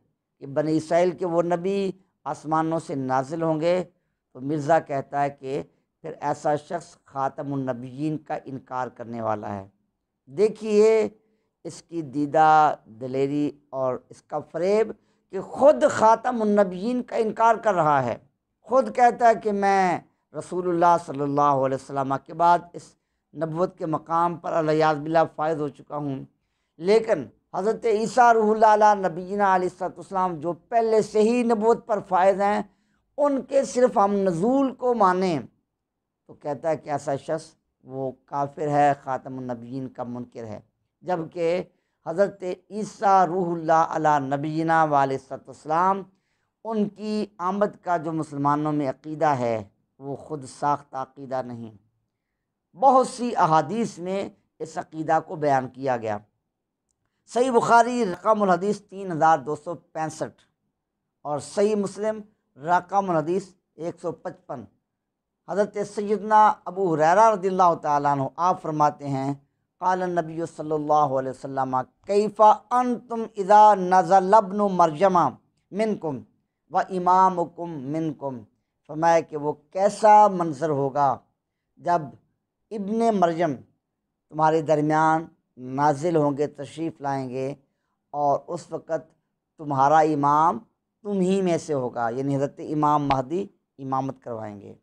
کہ بنی اسرائیل کے وہ نبی آسمانوں سے نازل ہوں گے، تو مرزا کہتا ہے کہ پھر ایسا شخص خاتم النبیین کا انکار کرنے والا ہے۔ دیکھیے اس کی دیدہ دلیری اور اس کا فریب کہ خود خاتم النبیین کا انکار کر رہا ہے، خود کہتا ہے کہ میں رسول اللہ صلی اللہ علیہ وسلم کے بعد اس نبوت کے مقام پر الیاذ باللہ فائز ہو چکا ہوں، لیکن حضرت عیسیٰ روح اللہ علیہ نبینا علیہ السلام جو پہلے سے ہی نبوت پر فائز ہیں، ان کے صرف ہم نزول کو مانیں، تو کہتا ہے کہ ایسا شخص وہ کافر ہے، خاتم النبیین کا منکر ہے۔ جبکہ حضرت عیسیٰ روح اللہ علی نبینا علیہ الصلوۃ والسلام، ان کی آمد کا جو مسلمانوں میں عقیدہ ہے وہ خود ساختہ عقیدہ نہیں، بہت سی احادیث میں اس عقیدہ کو بیان کیا گیا۔ صحیح بخاری رقم الحدیث 3265 اور صحیح مسلم رقم الحدیث 155۔ حضرت سیدنا ابو ہریرہ رضی اللہ تعالیٰ عنہ آپ فرماتے ہیں، قال النبی صلی اللہ علیہ وسلم کیف انتم اذا نزل ابن مریم منکم و امامکم منکم، فرمایا کہ وہ کیسا منظر ہوگا جب ابن مریم تمہارے درمیان نازل ہوں گے، تشریف لائیں گے، اور اس وقت تمہارا امام تم ہی میں سے ہوگا، یعنی حضرت امام مہدی امامت کروائیں گے۔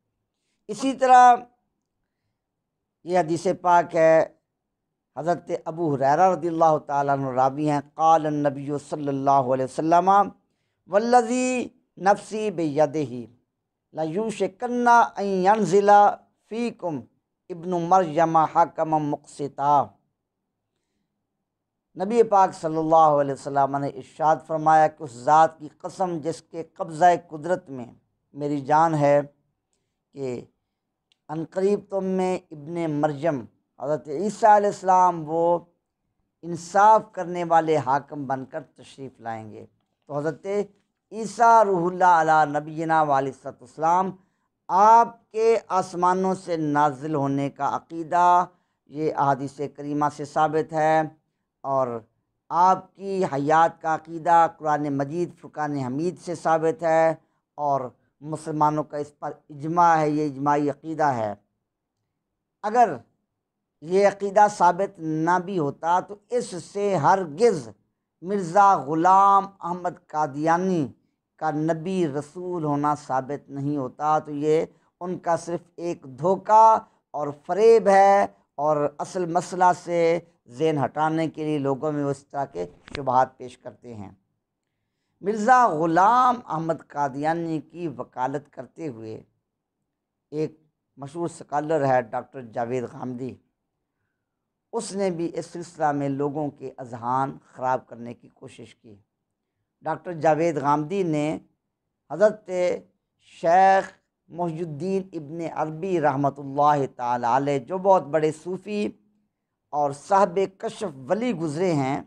اسی طرح یہ حدیث پاک ہے، حضرت ابو ہریرہ رضی اللہ تعالیٰ عنہ راوی ہیں، قال النبی صلی اللہ علیہ وسلم والذی نفسی بیدہ لیوشکن ان ینزل فیکم ابن مریم حکما مقسطا۔ نبی پاک صلی اللہ علیہ وسلم نے ارشاد فرمایا کہ اس ذات کی قسم جس کے قبضہ قدرت میں میری جان ہے کہ عنقریب تم میں ابن مریم حضرت عیسیٰ علیہ السلام وہ انصاف کرنے والے حاکم بن کر تشریف لائیں گے۔ تو حضرت عیسیٰ روح اللہ علی نبینا علیہ الصلوۃ والسلام آپ کے آسمانوں سے نازل ہونے کا عقیدہ یہ احادیث کریمہ سے ثابت ہے، اور آپ کی حیات کا عقیدہ قرآن مجید فرقان حمید سے ثابت ہے، اور مسلمانوں کا اس پر اجماع ہے، یہ اجماعی عقیدہ ہے۔ اگر یہ عقیدہ ثابت نہ بھی ہوتا تو اس سے ہرگز مرزا غلام احمد قادیانی کا نبی رسول ہونا ثابت نہیں ہوتا، تو یہ ان کا صرف ایک دھوکہ اور فریب ہے، اور اصل مسئلہ سے ذہن ہٹانے کے لیے لوگوں میں اس طرح کے شبہات پیش کرتے ہیں۔ مرزا غلام احمد قادیانی کی وکالت کرتے ہوئے ایک مشہور سکالر ہے ڈاکٹر جاوید غامدی، اس نے بھی اس سلسلہ میں لوگوں کے اذہان خراب کرنے کی کوشش کی۔ ڈاکٹر جاوید غامدی نے حضرت شیخ محی الدین ابن عربی رحمۃ اللہ تعالی علیہ، جو بہت بڑے صوفی اور صاحب کشف ولی گزرے ہیں،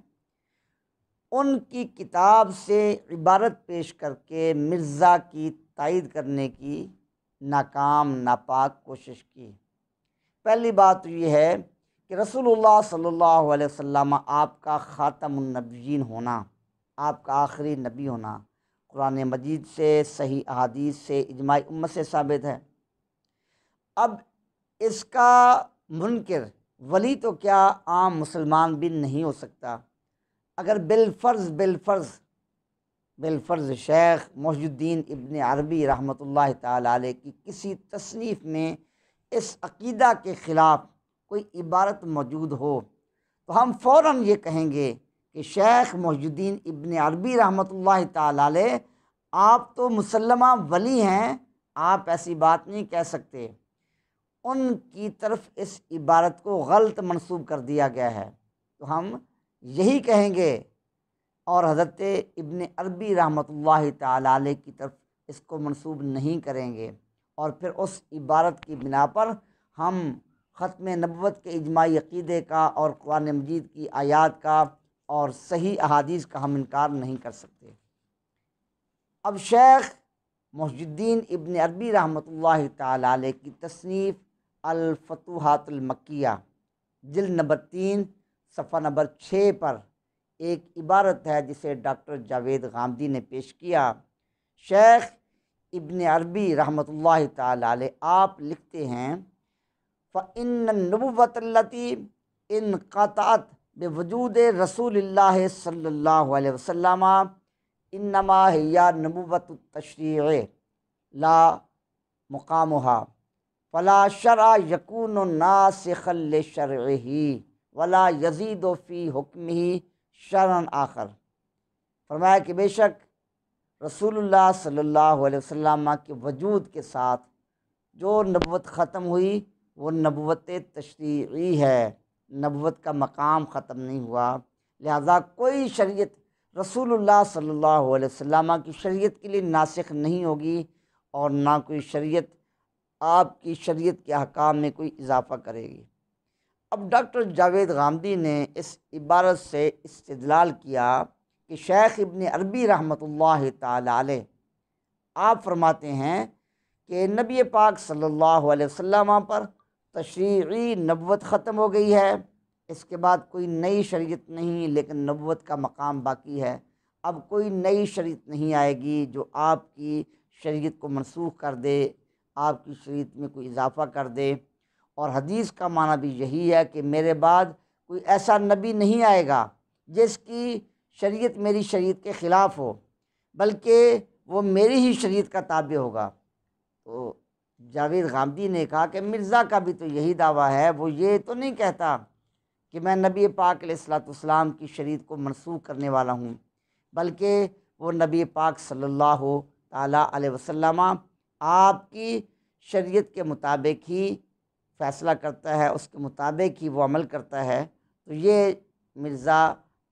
ان کی کتاب سے عبارت پیش کر کے مرزا کی تائید کرنے کی ناکام ناپاک کوشش کی۔ پہلی بات تو یہ ہے کہ رسول اللہ صلی اللہ علیہ وسلم آپ کا خاتم النبیین ہونا، آپ کا آخری نبی ہونا قرآن مجید سے، صحیح احادیث سے، اجماع امت سے ثابت ہے۔ اب اس کا منکر ولی تو کیا عام مسلمان بھی نہیں ہو سکتا۔ اگر بالفرض شیخ محی الدین ابن عربی رحمۃ اللہ تعالی علیہ کی کسی تصنیف میں اس عقیدہ کے خلاف کوئی عبارت موجود ہو تو ہم فوراً یہ کہیں گے کہ شیخ محی الدین ابن عربی رحمۃ اللہ تعالی علیہ آپ تو مسلمہ ولی ہیں، آپ ایسی بات نہیں کہہ سکتے۔ ان کی طرف اس عبارت کو غلط منسوب کر دیا گیا ہے، تو ہم یہی کہیں گے، اور حضرت ابن عربی رحمۃ اللہ تعالی علیہ کی طرف اس کو منسوب نہیں کریں گے، اور پھر اس عبارت کی بنا پر ہم ختم نبوت کے اجماعی عقیدے کا اور قرآن مجید کی آیات کا اور صحیح احادیث کا ہم انکار نہیں کر سکتے۔ اب شیخ محی الدین ابن عربی رحمۃ اللہ تعالی علیہ کی تصنیف الفتوحات المکیہ جلد نمبر 3 صفحہ نمبر 6 پر ایک عبارت ہے جسے ڈاکٹر جاوید غامدی نے پیش کیا۔ شیخ ابن عربی رحمۃ اللہ تعالی علیہ آپ لکھتے ہیں، فَإِنَّ النُّبُوَّةَ الَّتِي انقطعت بوجود رسول اللہ صلی اللہ علیہ وسلم انما ہی نبوۃ التشریع لا مقامها فلا شرع یکون ناسخا لشرعہ ولا یزید فی حکمہ شرعا آخر۔ فرمایا کہ بے شک رسول اللہ صلی اللہ علیہ وسلم کے وجود کے ساتھ جو نبوت ختم ہوئی وہ نبوت تشریعی ہے، نبوت کا مقام ختم نہیں ہوا، لہذا کوئی شریعت رسول اللہ صلی اللہ علیہ وسلم کی شریعت کے لیے ناسخ نہیں ہوگی، اور نہ کوئی شریعت آپ کی شریعت کے احکام میں کوئی اضافہ کرے گی۔ اب ڈاکٹر جاوید غامدی نے اس عبارت سے استدلال کیا کہ شیخ ابن عربی رحمۃ اللہ تعالی علیہ آپ فرماتے ہیں کہ نبی پاک صلی اللہ علیہ وسلم پر تشریعی نبوت ختم ہو گئی ہے، اس کے بعد کوئی نئی شریعت نہیں، لیکن نبوت کا مقام باقی ہے۔ اب کوئی نئی شریعت نہیں آئے گی جو آپ کی شریعت کو منسوخ کر دے، آپ کی شریعت میں کوئی اضافہ کر دے۔ اور حدیث کا معنی بھی یہی ہے کہ میرے بعد کوئی ایسا نبی نہیں آئے گا جس کی شریعت میری شریعت کے خلاف ہو، بلکہ وہ میری ہی شریعت کا تابع ہوگا۔ تو جاوید غامدی نے کہا کہ مرزا کا بھی تو یہی دعویٰ ہے، وہ یہ تو نہیں کہتا کہ میں نبی پاک علیہ الصلوۃ والسلام کی شریعت کو منسوخ کرنے والا ہوں، بلکہ وہ نبی پاک صلی اللہ تعالیٰ علیہ وسلم آپ کی شریعت کے مطابق ہی فیصلہ کرتا ہے، اس کے مطابق ہی وہ عمل کرتا ہے۔ تو یہ مرزا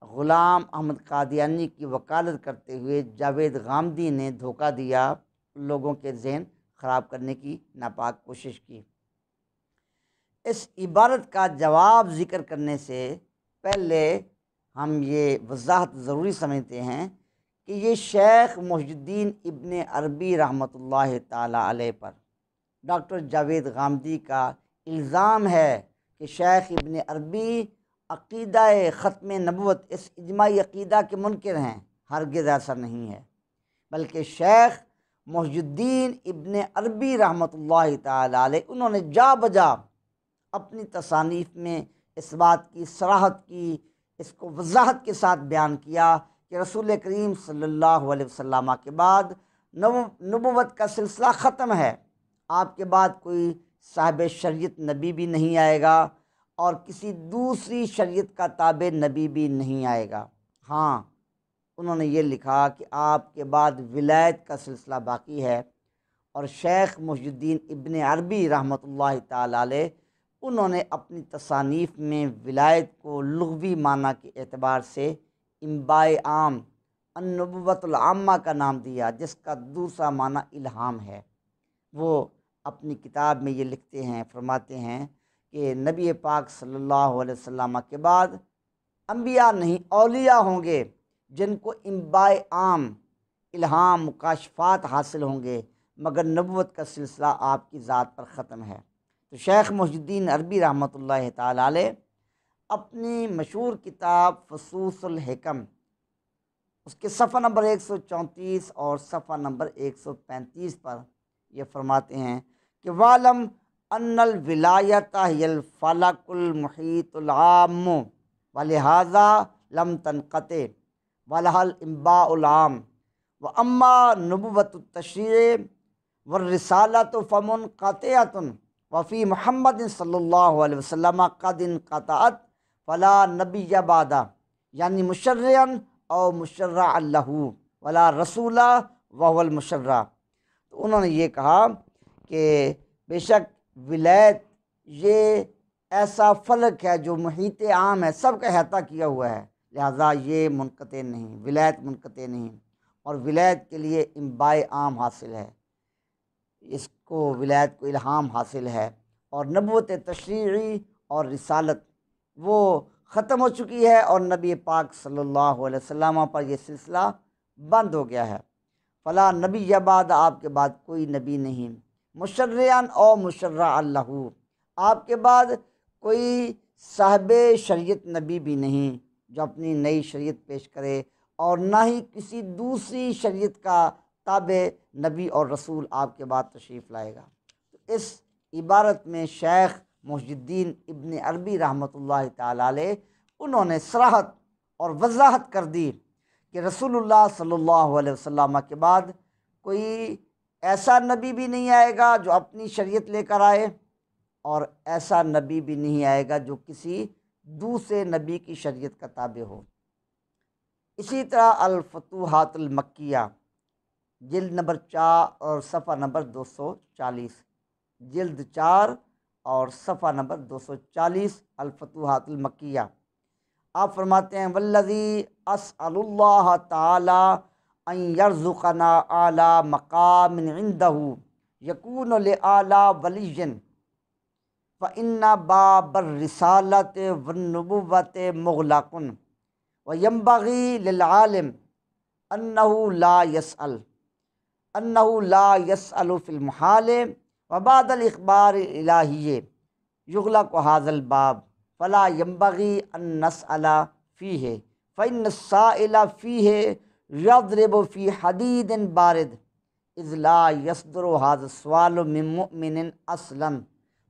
غلام احمد قادیانی کی وکالت کرتے ہوئے جاوید غامدی نے دھوکہ دیا، لوگوں کے ذہن خراب کرنے کی ناپاک کوشش کی۔ اس عبارت کا جواب ذکر کرنے سے پہلے ہم یہ وضاحت ضروری سمجھتے ہیں کہ یہ شیخ محی الدین ابن عربی رحمۃ اللہ تعالی علیہ پر ڈاکٹر جاوید غامدی کا الزام ہے کہ شیخ ابن عربی عقیدہ ختم نبوت اس اجماعی عقیدہ کے منکر ہیں۔ ہرگز ایسا نہیں ہے، بلکہ شیخ محی الدین ابن عربی رحمۃ اللہ تعالی علیہ انہوں نے جا بجا اپنی تصانیف میں اس بات کی صراحت کی، اس کو وضاحت کے ساتھ بیان کیا کہ رسول کریم صلی اللہ علیہ وسلم کے بعد نبوت کا سلسلہ ختم ہے، آپ کے بعد کوئی صاحب شریعت نبی بھی نہیں آئے گا، اور کسی دوسری شریعت کا تابع نبی بھی نہیں آئے گا۔ ہاں، انہوں نے یہ لکھا کہ آپ کے بعد ولایت کا سلسلہ باقی ہے، اور شیخ محی الدین ابن عربی رحمۃ اللہ تعالی علیہ انہوں نے اپنی تصانیف میں ولایت کو لغوی معنی کے اعتبار سے انباء عام النبوۃ العامہ کا نام دیا، جس کا دوسرا معنی الہام ہے۔ وہ اپنی کتاب میں یہ لکھتے ہیں، فرماتے ہیں کہ نبی پاک صلی اللہ علیہ وسلم کے بعد انبیاء نہیں اولیاء ہوں گے جن کو انباء عام الہام مکاشفات حاصل ہوں گے، مگر نبوت کا سلسلہ آپ کی ذات پر ختم ہے۔ تو شیخ محی الدین عربی رحمۃ اللہ تعالی علیہ اپنی مشہور کتاب فصوص الحکم، اس کے صفحہ نمبر 134 اور صفحہ نمبر 135 پر یہ فرماتے ہیں کہ وَعْلَمْ أَنَّ الْوِلَایَةَ هِيَ الْفَلَكُ الْمُحِيطُ الْعَامُّ وَلِهَذَا لَمْ تَنْقَطِعْ وَلَهَا الْإِنْبَاءُ الْعَامُّ وَأَمَّا نُبُوَّةُ التَّشْرِيعِ وَالرِّسَالَةُ فَمُنْقَطِعَةٌ وفی محمد صلی اللہ علیہ وسلم قد انقطعت فلا نبی بعد، یعنی مشرعا او مشرع لہ ولا رسول وهو المشرع۔ تو انہوں نے یہ کہا کہ بے شک ولایت یہ ایسا فلک ہے جو محیط عام ہے، سب کا احاطہ کیا ہوا ہے، لہذا یہ منقطع نہیں، ولایت منقطع نہیں، اور ولایت کے لیے انباء عام حاصل ہے، اس کو ولایت کو الہام حاصل ہے، اور نبوت تشریعی اور رسالت وہ ختم ہو چکی ہے، اور نبی پاک صلی اللہ علیہ وسلم پر یہ سلسلہ بند ہو گیا ہے۔ فلا نبی بعد، آپ کے بعد کوئی نبی نہیں، مشرعاً او مشرع لہ، آپ کے بعد کوئی صاحب شریعت نبی بھی نہیں جو اپنی نئی شریعت پیش کرے، اور نہ ہی کسی دوسری شریعت کا تابع نبی اور رسول آپ کے بعد تشریف لائے گا۔ اس عبارت میں شیخ محی الدین ابن عربی رحمۃ اللہ تعالی علیہ انہوں نے صراحت اور وضاحت کر دی کہ رسول اللہ صلی اللہ علیہ وسلم کے بعد کوئی ایسا نبی بھی نہیں آئے گا جو اپنی شریعت لے کر آئے، اور ایسا نبی بھی نہیں آئے گا جو کسی دوسرے نبی کی شریعت کا تابع ہو۔ اسی طرح الفتوحات المکیہ جلد نمبر 4 اور صفحہ نمبر 240، جلد 4 اور صفحہ نمبر 240 الفتوحات المکیہ، آپ فرماتے ہیں والذی اسأل اللہ تعالی ان یرزقنا اعلی مقام عندہ یکون لأعلی ولی فإن باب الرسالۃ والنبوۃ مغلق وینبغی للعالم انہ لا یسأل فی المحال وبعد الاخبار الالہی یغلق ھذا الباب فلا ينبغي ان نسأل فیہ فإن السائل فیہ یضرب فی حدید بارد اذ لا یصدر ھذا السؤال من مؤمن اصلا۔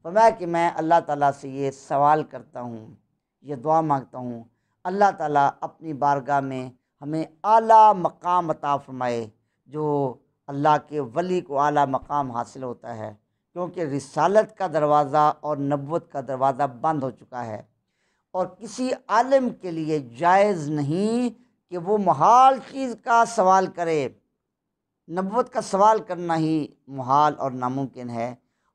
فرمایا کہ میں اللہ تعالیٰ سے یہ سوال کرتا ہوں، یہ دعا مانگتا ہوں، اللہ تعالیٰ اپنی بارگاہ میں ہمیں اعلیٰ مقام عطا فرمائے، جو اللہ کے ولی کو اعلیٰ مقام حاصل ہوتا ہے، کیونکہ رسالت کا دروازہ اور نبوت کا دروازہ بند ہو چکا ہے، اور کسی عالم کے لیے جائز نہیں کہ وہ محال چیز کا سوال کرے۔ نبوت کا سوال کرنا ہی محال اور ناممکن ہے،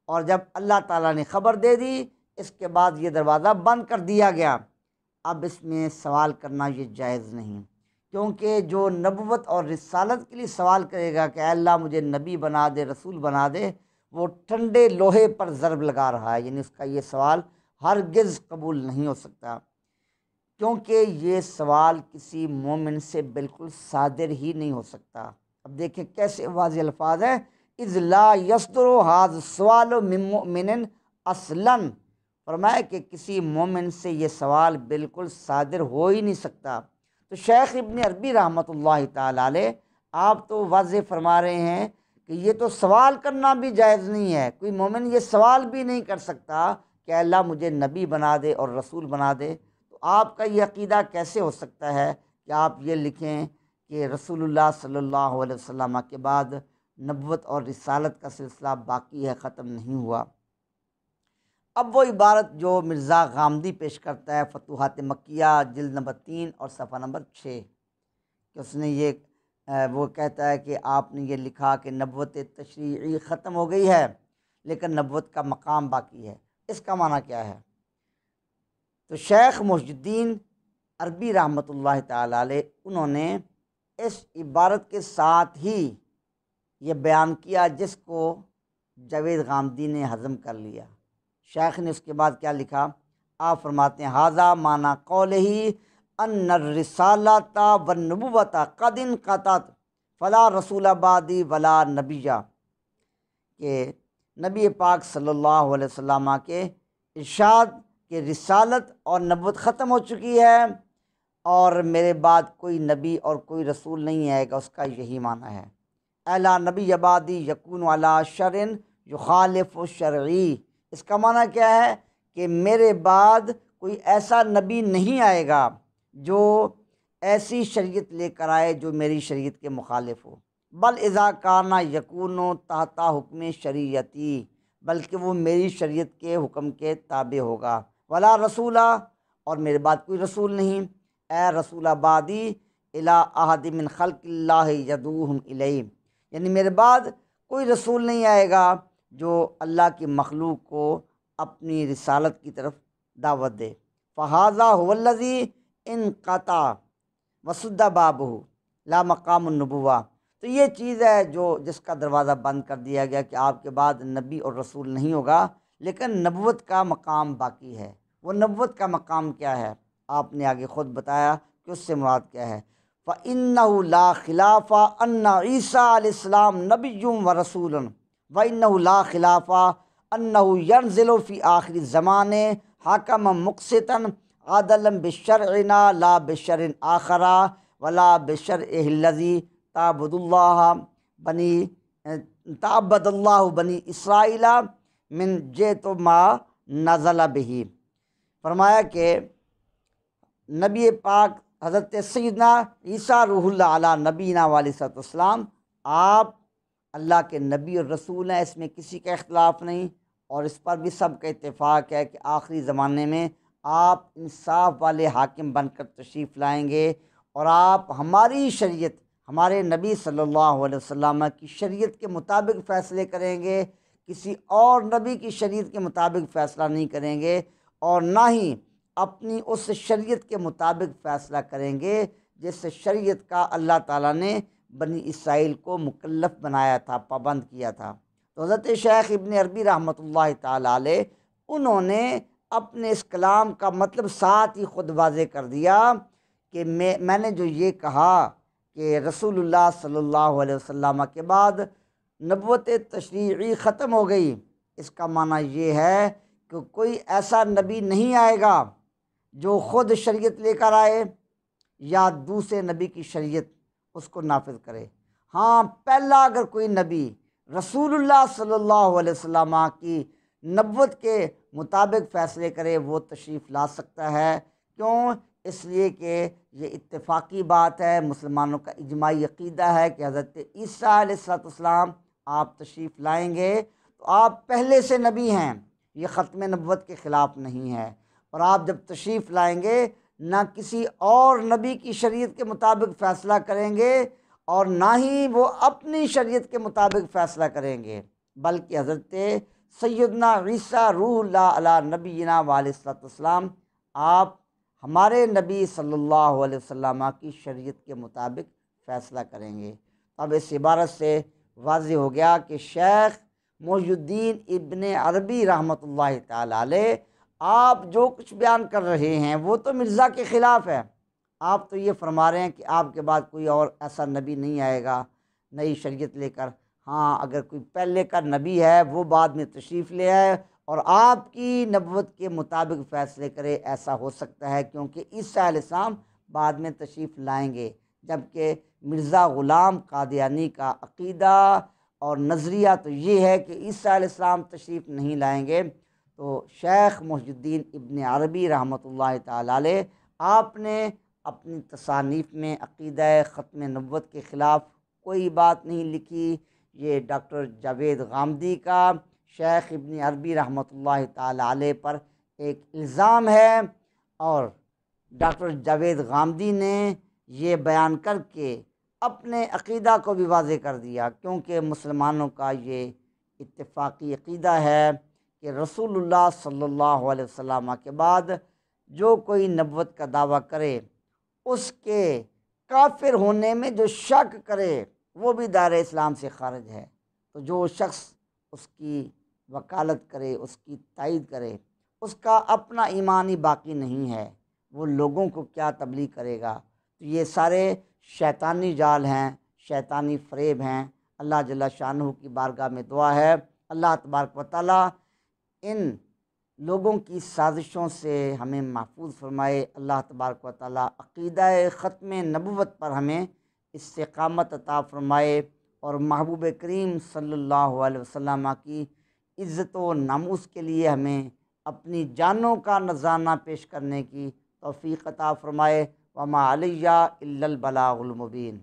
اور جب اللہ تعالیٰ نے خبر دے دی اس کے بعد یہ دروازہ بند کر دیا گیا، اب اس میں سوال کرنا یہ جائز نہیں، کیونکہ جو نبوت اور رسالت کے لیے سوال کرے گا کہ اے اللہ مجھے نبی بنا دے، رسول بنا دے، وہ ٹھنڈے لوہے پر ضرب لگا رہا ہے، یعنی اس کا یہ سوال ہرگز قبول نہیں ہو سکتا، کیونکہ یہ سوال کسی مومن سے بالکل صادر ہی نہیں ہو سکتا۔ اب دیکھیں کیسے واضح الفاظ ہیں، اذ لا یصدر ھذا السؤال من مؤمن اصلا، فرمایا کہ کسی مومن سے یہ سوال بالکل صادر ہو ہی نہیں سکتا۔ تو شیخ ابن عربی رحمۃ اللہ تعالی علیہ آپ تو واضح فرما رہے ہیں کہ یہ تو سوال کرنا بھی جائز نہیں ہے، کوئی مومن یہ سوال بھی نہیں کر سکتا کہ اللہ مجھے نبی بنا دے اور رسول بنا دے۔ تو آپ کا یہ عقیدہ کیسے ہو سکتا ہے کہ آپ یہ لکھیں کہ رسول اللہ صلی اللہ علیہ وسلم کے بعد نبوت اور رسالت کا سلسلہ باقی ہے، ختم نہیں ہوا۔ اب وہ عبارت جو مرزا غامدی پیش کرتا ہے فتوحات مکیہ جلد نمبر 3 اور صفحہ نمبر 6، کہ اس نے یہ وہ کہتا ہے کہ آپ نے یہ لکھا کہ نبوت تشریعی ختم ہو گئی ہے لیکن نبوت کا مقام باقی ہے، اس کا معنی کیا ہے؟ تو شیخ محی الدین عربی رحمۃ اللہ تعالی علیہ انہوں نے اس عبارت کے ساتھ ہی یہ بیان کیا جس کو جاوید غامدی نے ہضم کر لیا۔ شیخ نے اس کے بعد کیا لکھا؟ آپ فرماتے ہیں ھذا معنی قولہ ان الرسالۃ والنبوۃ قد انقطعت فلا رسول بعدی ولا نبی، کہ نبی پاک صلی اللہ علیہ وسلم کے ارشاد کہ رسالت اور نبوت ختم ہو چکی ہے اور میرے بعد کوئی نبی اور کوئی رسول نہیں آئے گا، اس کا یہی معنی ہے۔ الا نبی بعدی یکون علی شرع یخالف شرعی، اس کا معنی کیا ہے کہ میرے بعد کوئی ایسا نبی نہیں آئے گا جو ایسی شریعت لے کر آئے جو میری شریعت کے مخالف ہو، بل اذا کان یکون تحت حکم شریعتی، بلکہ وہ میری شریعت کے حکم کے تابع ہوگا، ولا رسولہ، اور میرے بعد کوئی رسول نہیں، اے رسول بعدی الی احد من خلق اللہ یدعوہم الیہ، یعنی میرے بعد کوئی رسول نہیں آئے گا جو اللہ کی مخلوق کو اپنی رسالت کی طرف دعوت دے۔ فہذا هو الذی انقطع وسد بابہ لا مقام النبوہ، تو یہ چیز ہے جس کا دروازہ بند کر دیا گیا کہ آپ کے بعد نبی اور رسول نہیں ہوگا، لیکن نبوت کا مقام باقی ہے۔ وہ نبوت کا مقام کیا ہے؟ آپ نے آگے خود بتایا کہ اس سے مراد کیا ہے۔ فَإِنَّهُ لَا خِلَافَ أَنَّ عِيسَىٰ علیہ السلام نبی ورسول، وَإِنَّهُ لَا خِلَافَ أَنَّهُ يَنزِلُ فِي آخِرِ الزَّمَانِ حَكَمًا مُقْسِطًا عَدْلًا بِشَرْعِنَا لَا بِشَرْعٍ آخَرَ وَلَا بِشَرْعِهِ الَّذِي تعبد اللہ بنی اسرائیل من جئت ما نزل بہ۔ فرمایا کہ نبی پاک حضرت سیدنا عیسیٰ روح اللہ علیہ نبینا علیہ السلام، آپ اللہ کے نبی اور رسول ہیں، اس میں کسی کا اختلاف نہیں، اور اس پر بھی سب کا اتفاق ہے کہ آخری زمانے میں آپ انصاف والے حاکم بن کر تشریف لائیں گے، اور آپ ہماری شریعت، ہمارے نبی صلی اللہ علیہ وسلم کی شریعت کے مطابق فیصلے کریں گے، کسی اور نبی کی شریعت کے مطابق فیصلہ نہیں کریں گے، اور نہ ہی اپنی اس شریعت کے مطابق فیصلہ کریں گے جس شریعت کا اللہ تعالیٰ نے بنی اسرائیل کو مکلف بنایا تھا، پابند کیا تھا۔ تو حضرت شیخ ابن عربی رحمۃ اللہ تعالیٰ علیہ انہوں نے اپنے اس کلام کا مطلب ساتھ ہی خود واضح کر دیا کہ میں نے جو یہ کہا کہ رسول اللہ صلی اللہ علیہ وسلم کے بعد نبوت تشریعی ختم ہو گئی، اس کا معنی یہ ہے کہ کوئی ایسا نبی نہیں آئے گا جو خود شریعت لے کر آئے یا دوسرے نبی کی شریعت اس کو نافذ کرے۔ ہاں، پہلا اگر کوئی نبی رسول اللہ صلی اللہ علیہ وسلم کی نبوت کے مطابق فیصلے کرے وہ تشریف لا سکتا ہے۔ کیوں؟ اس لیے کہ یہ اتفاقی بات ہے، مسلمانوں کا اجماعی عقیدہ ہے کہ حضرت عیسیٰ علیہ السلام آپ تشریف لائیں گے تو آپ پہلے سے نبی ہیں، یہ ختم نبوت کے خلاف نہیں ہے۔ اور آپ جب تشریف لائیں گے نہ کسی اور نبی کی شریعت کے مطابق فیصلہ کریں گے اور نہ ہی وہ اپنی شریعت کے مطابق فیصلہ کریں گے، بلکہ حضرت سیدنا عیسیٰ روح اللہ علی نبینا علیہ الصلوۃ والسلام آپ ہمارے نبی صلی اللہ علیہ وسلم کی شریعت کے مطابق فیصلہ کریں گے۔ اب اس عبارت سے واضح ہو گیا کہ شیخ محی الدین ابن عربی رحمۃ اللہ تعالیٰ علیہ آپ جو کچھ بیان کر رہے ہیں وہ تو مرزا کے خلاف ہے۔ آپ تو یہ فرما رہے ہیں کہ آپ کے بعد کوئی اور ایسا نبی نہیں آئے گا نئی شریعت لے کر۔ ہاں، اگر کوئی پہلے کا نبی ہے وہ بعد میں تشریف لے آئے اور آپ کی نبوت کے مطابق فیصلے کرے، ایسا ہو سکتا ہے، کیونکہ عیسیٰ علیہ السلام بعد میں تشریف لائیں گے، جبکہ مرزا غلام قادیانی کا عقیدہ اور نظریہ تو یہ ہے کہ عیسیٰ علیہ السلام تشریف نہیں لائیں گے۔ تو شیخ محی الدین ابن عربی رحمۃ اللہ تعالیٰ علیہ آپ نے اپنی تصانیف میں عقیدہ ختم نبوت کے خلاف کوئی بات نہیں لکھی۔ یہ ڈاکٹر جاوید غامدی کا شیخ ابن عربی رحمۃ اللہ تعالیٰ علیہ پر ایک الزام ہے، اور ڈاکٹر جاوید غامدی نے یہ بیان کر کے اپنے عقیدہ کو بھی واضح کر دیا، کیونکہ مسلمانوں کا یہ اتفاقی عقیدہ ہے کہ رسول اللہ صلی اللہ علیہ وسلم کے بعد جو کوئی نبوت کا دعویٰ کرے اس کے کافر ہونے میں جو شک کرے وہ بھی دائرہ اسلام سے خارج ہے۔ تو جو شخص اس کی وکالت کرے، اس کی تائید کرے، اس کا اپنا ایمان ہی باقی نہیں ہے، وہ لوگوں کو کیا تبلیغ کرے گا؟ تو یہ سارے شیطانی جال ہیں، شیطانی فریب ہیں۔ اللہ جل شانہ کی بارگاہ میں دعا ہے اللہ تبارک و تعالیٰ ان لوگوں کی سازشوں سے ہمیں محفوظ فرمائے۔ اللہ تبارک و تعالیٰ عقیدہ ختم نبوت پر ہمیں استقامت عطا فرمائے، اور محبوب کریم صلی اللہ علیہ وسلم کی عزت و ناموس کے لیے ہمیں اپنی جانوں کا نذرانہ پیش کرنے کی توفیق عطا فرمائے۔ وما علیہ الا البلاغ المبین۔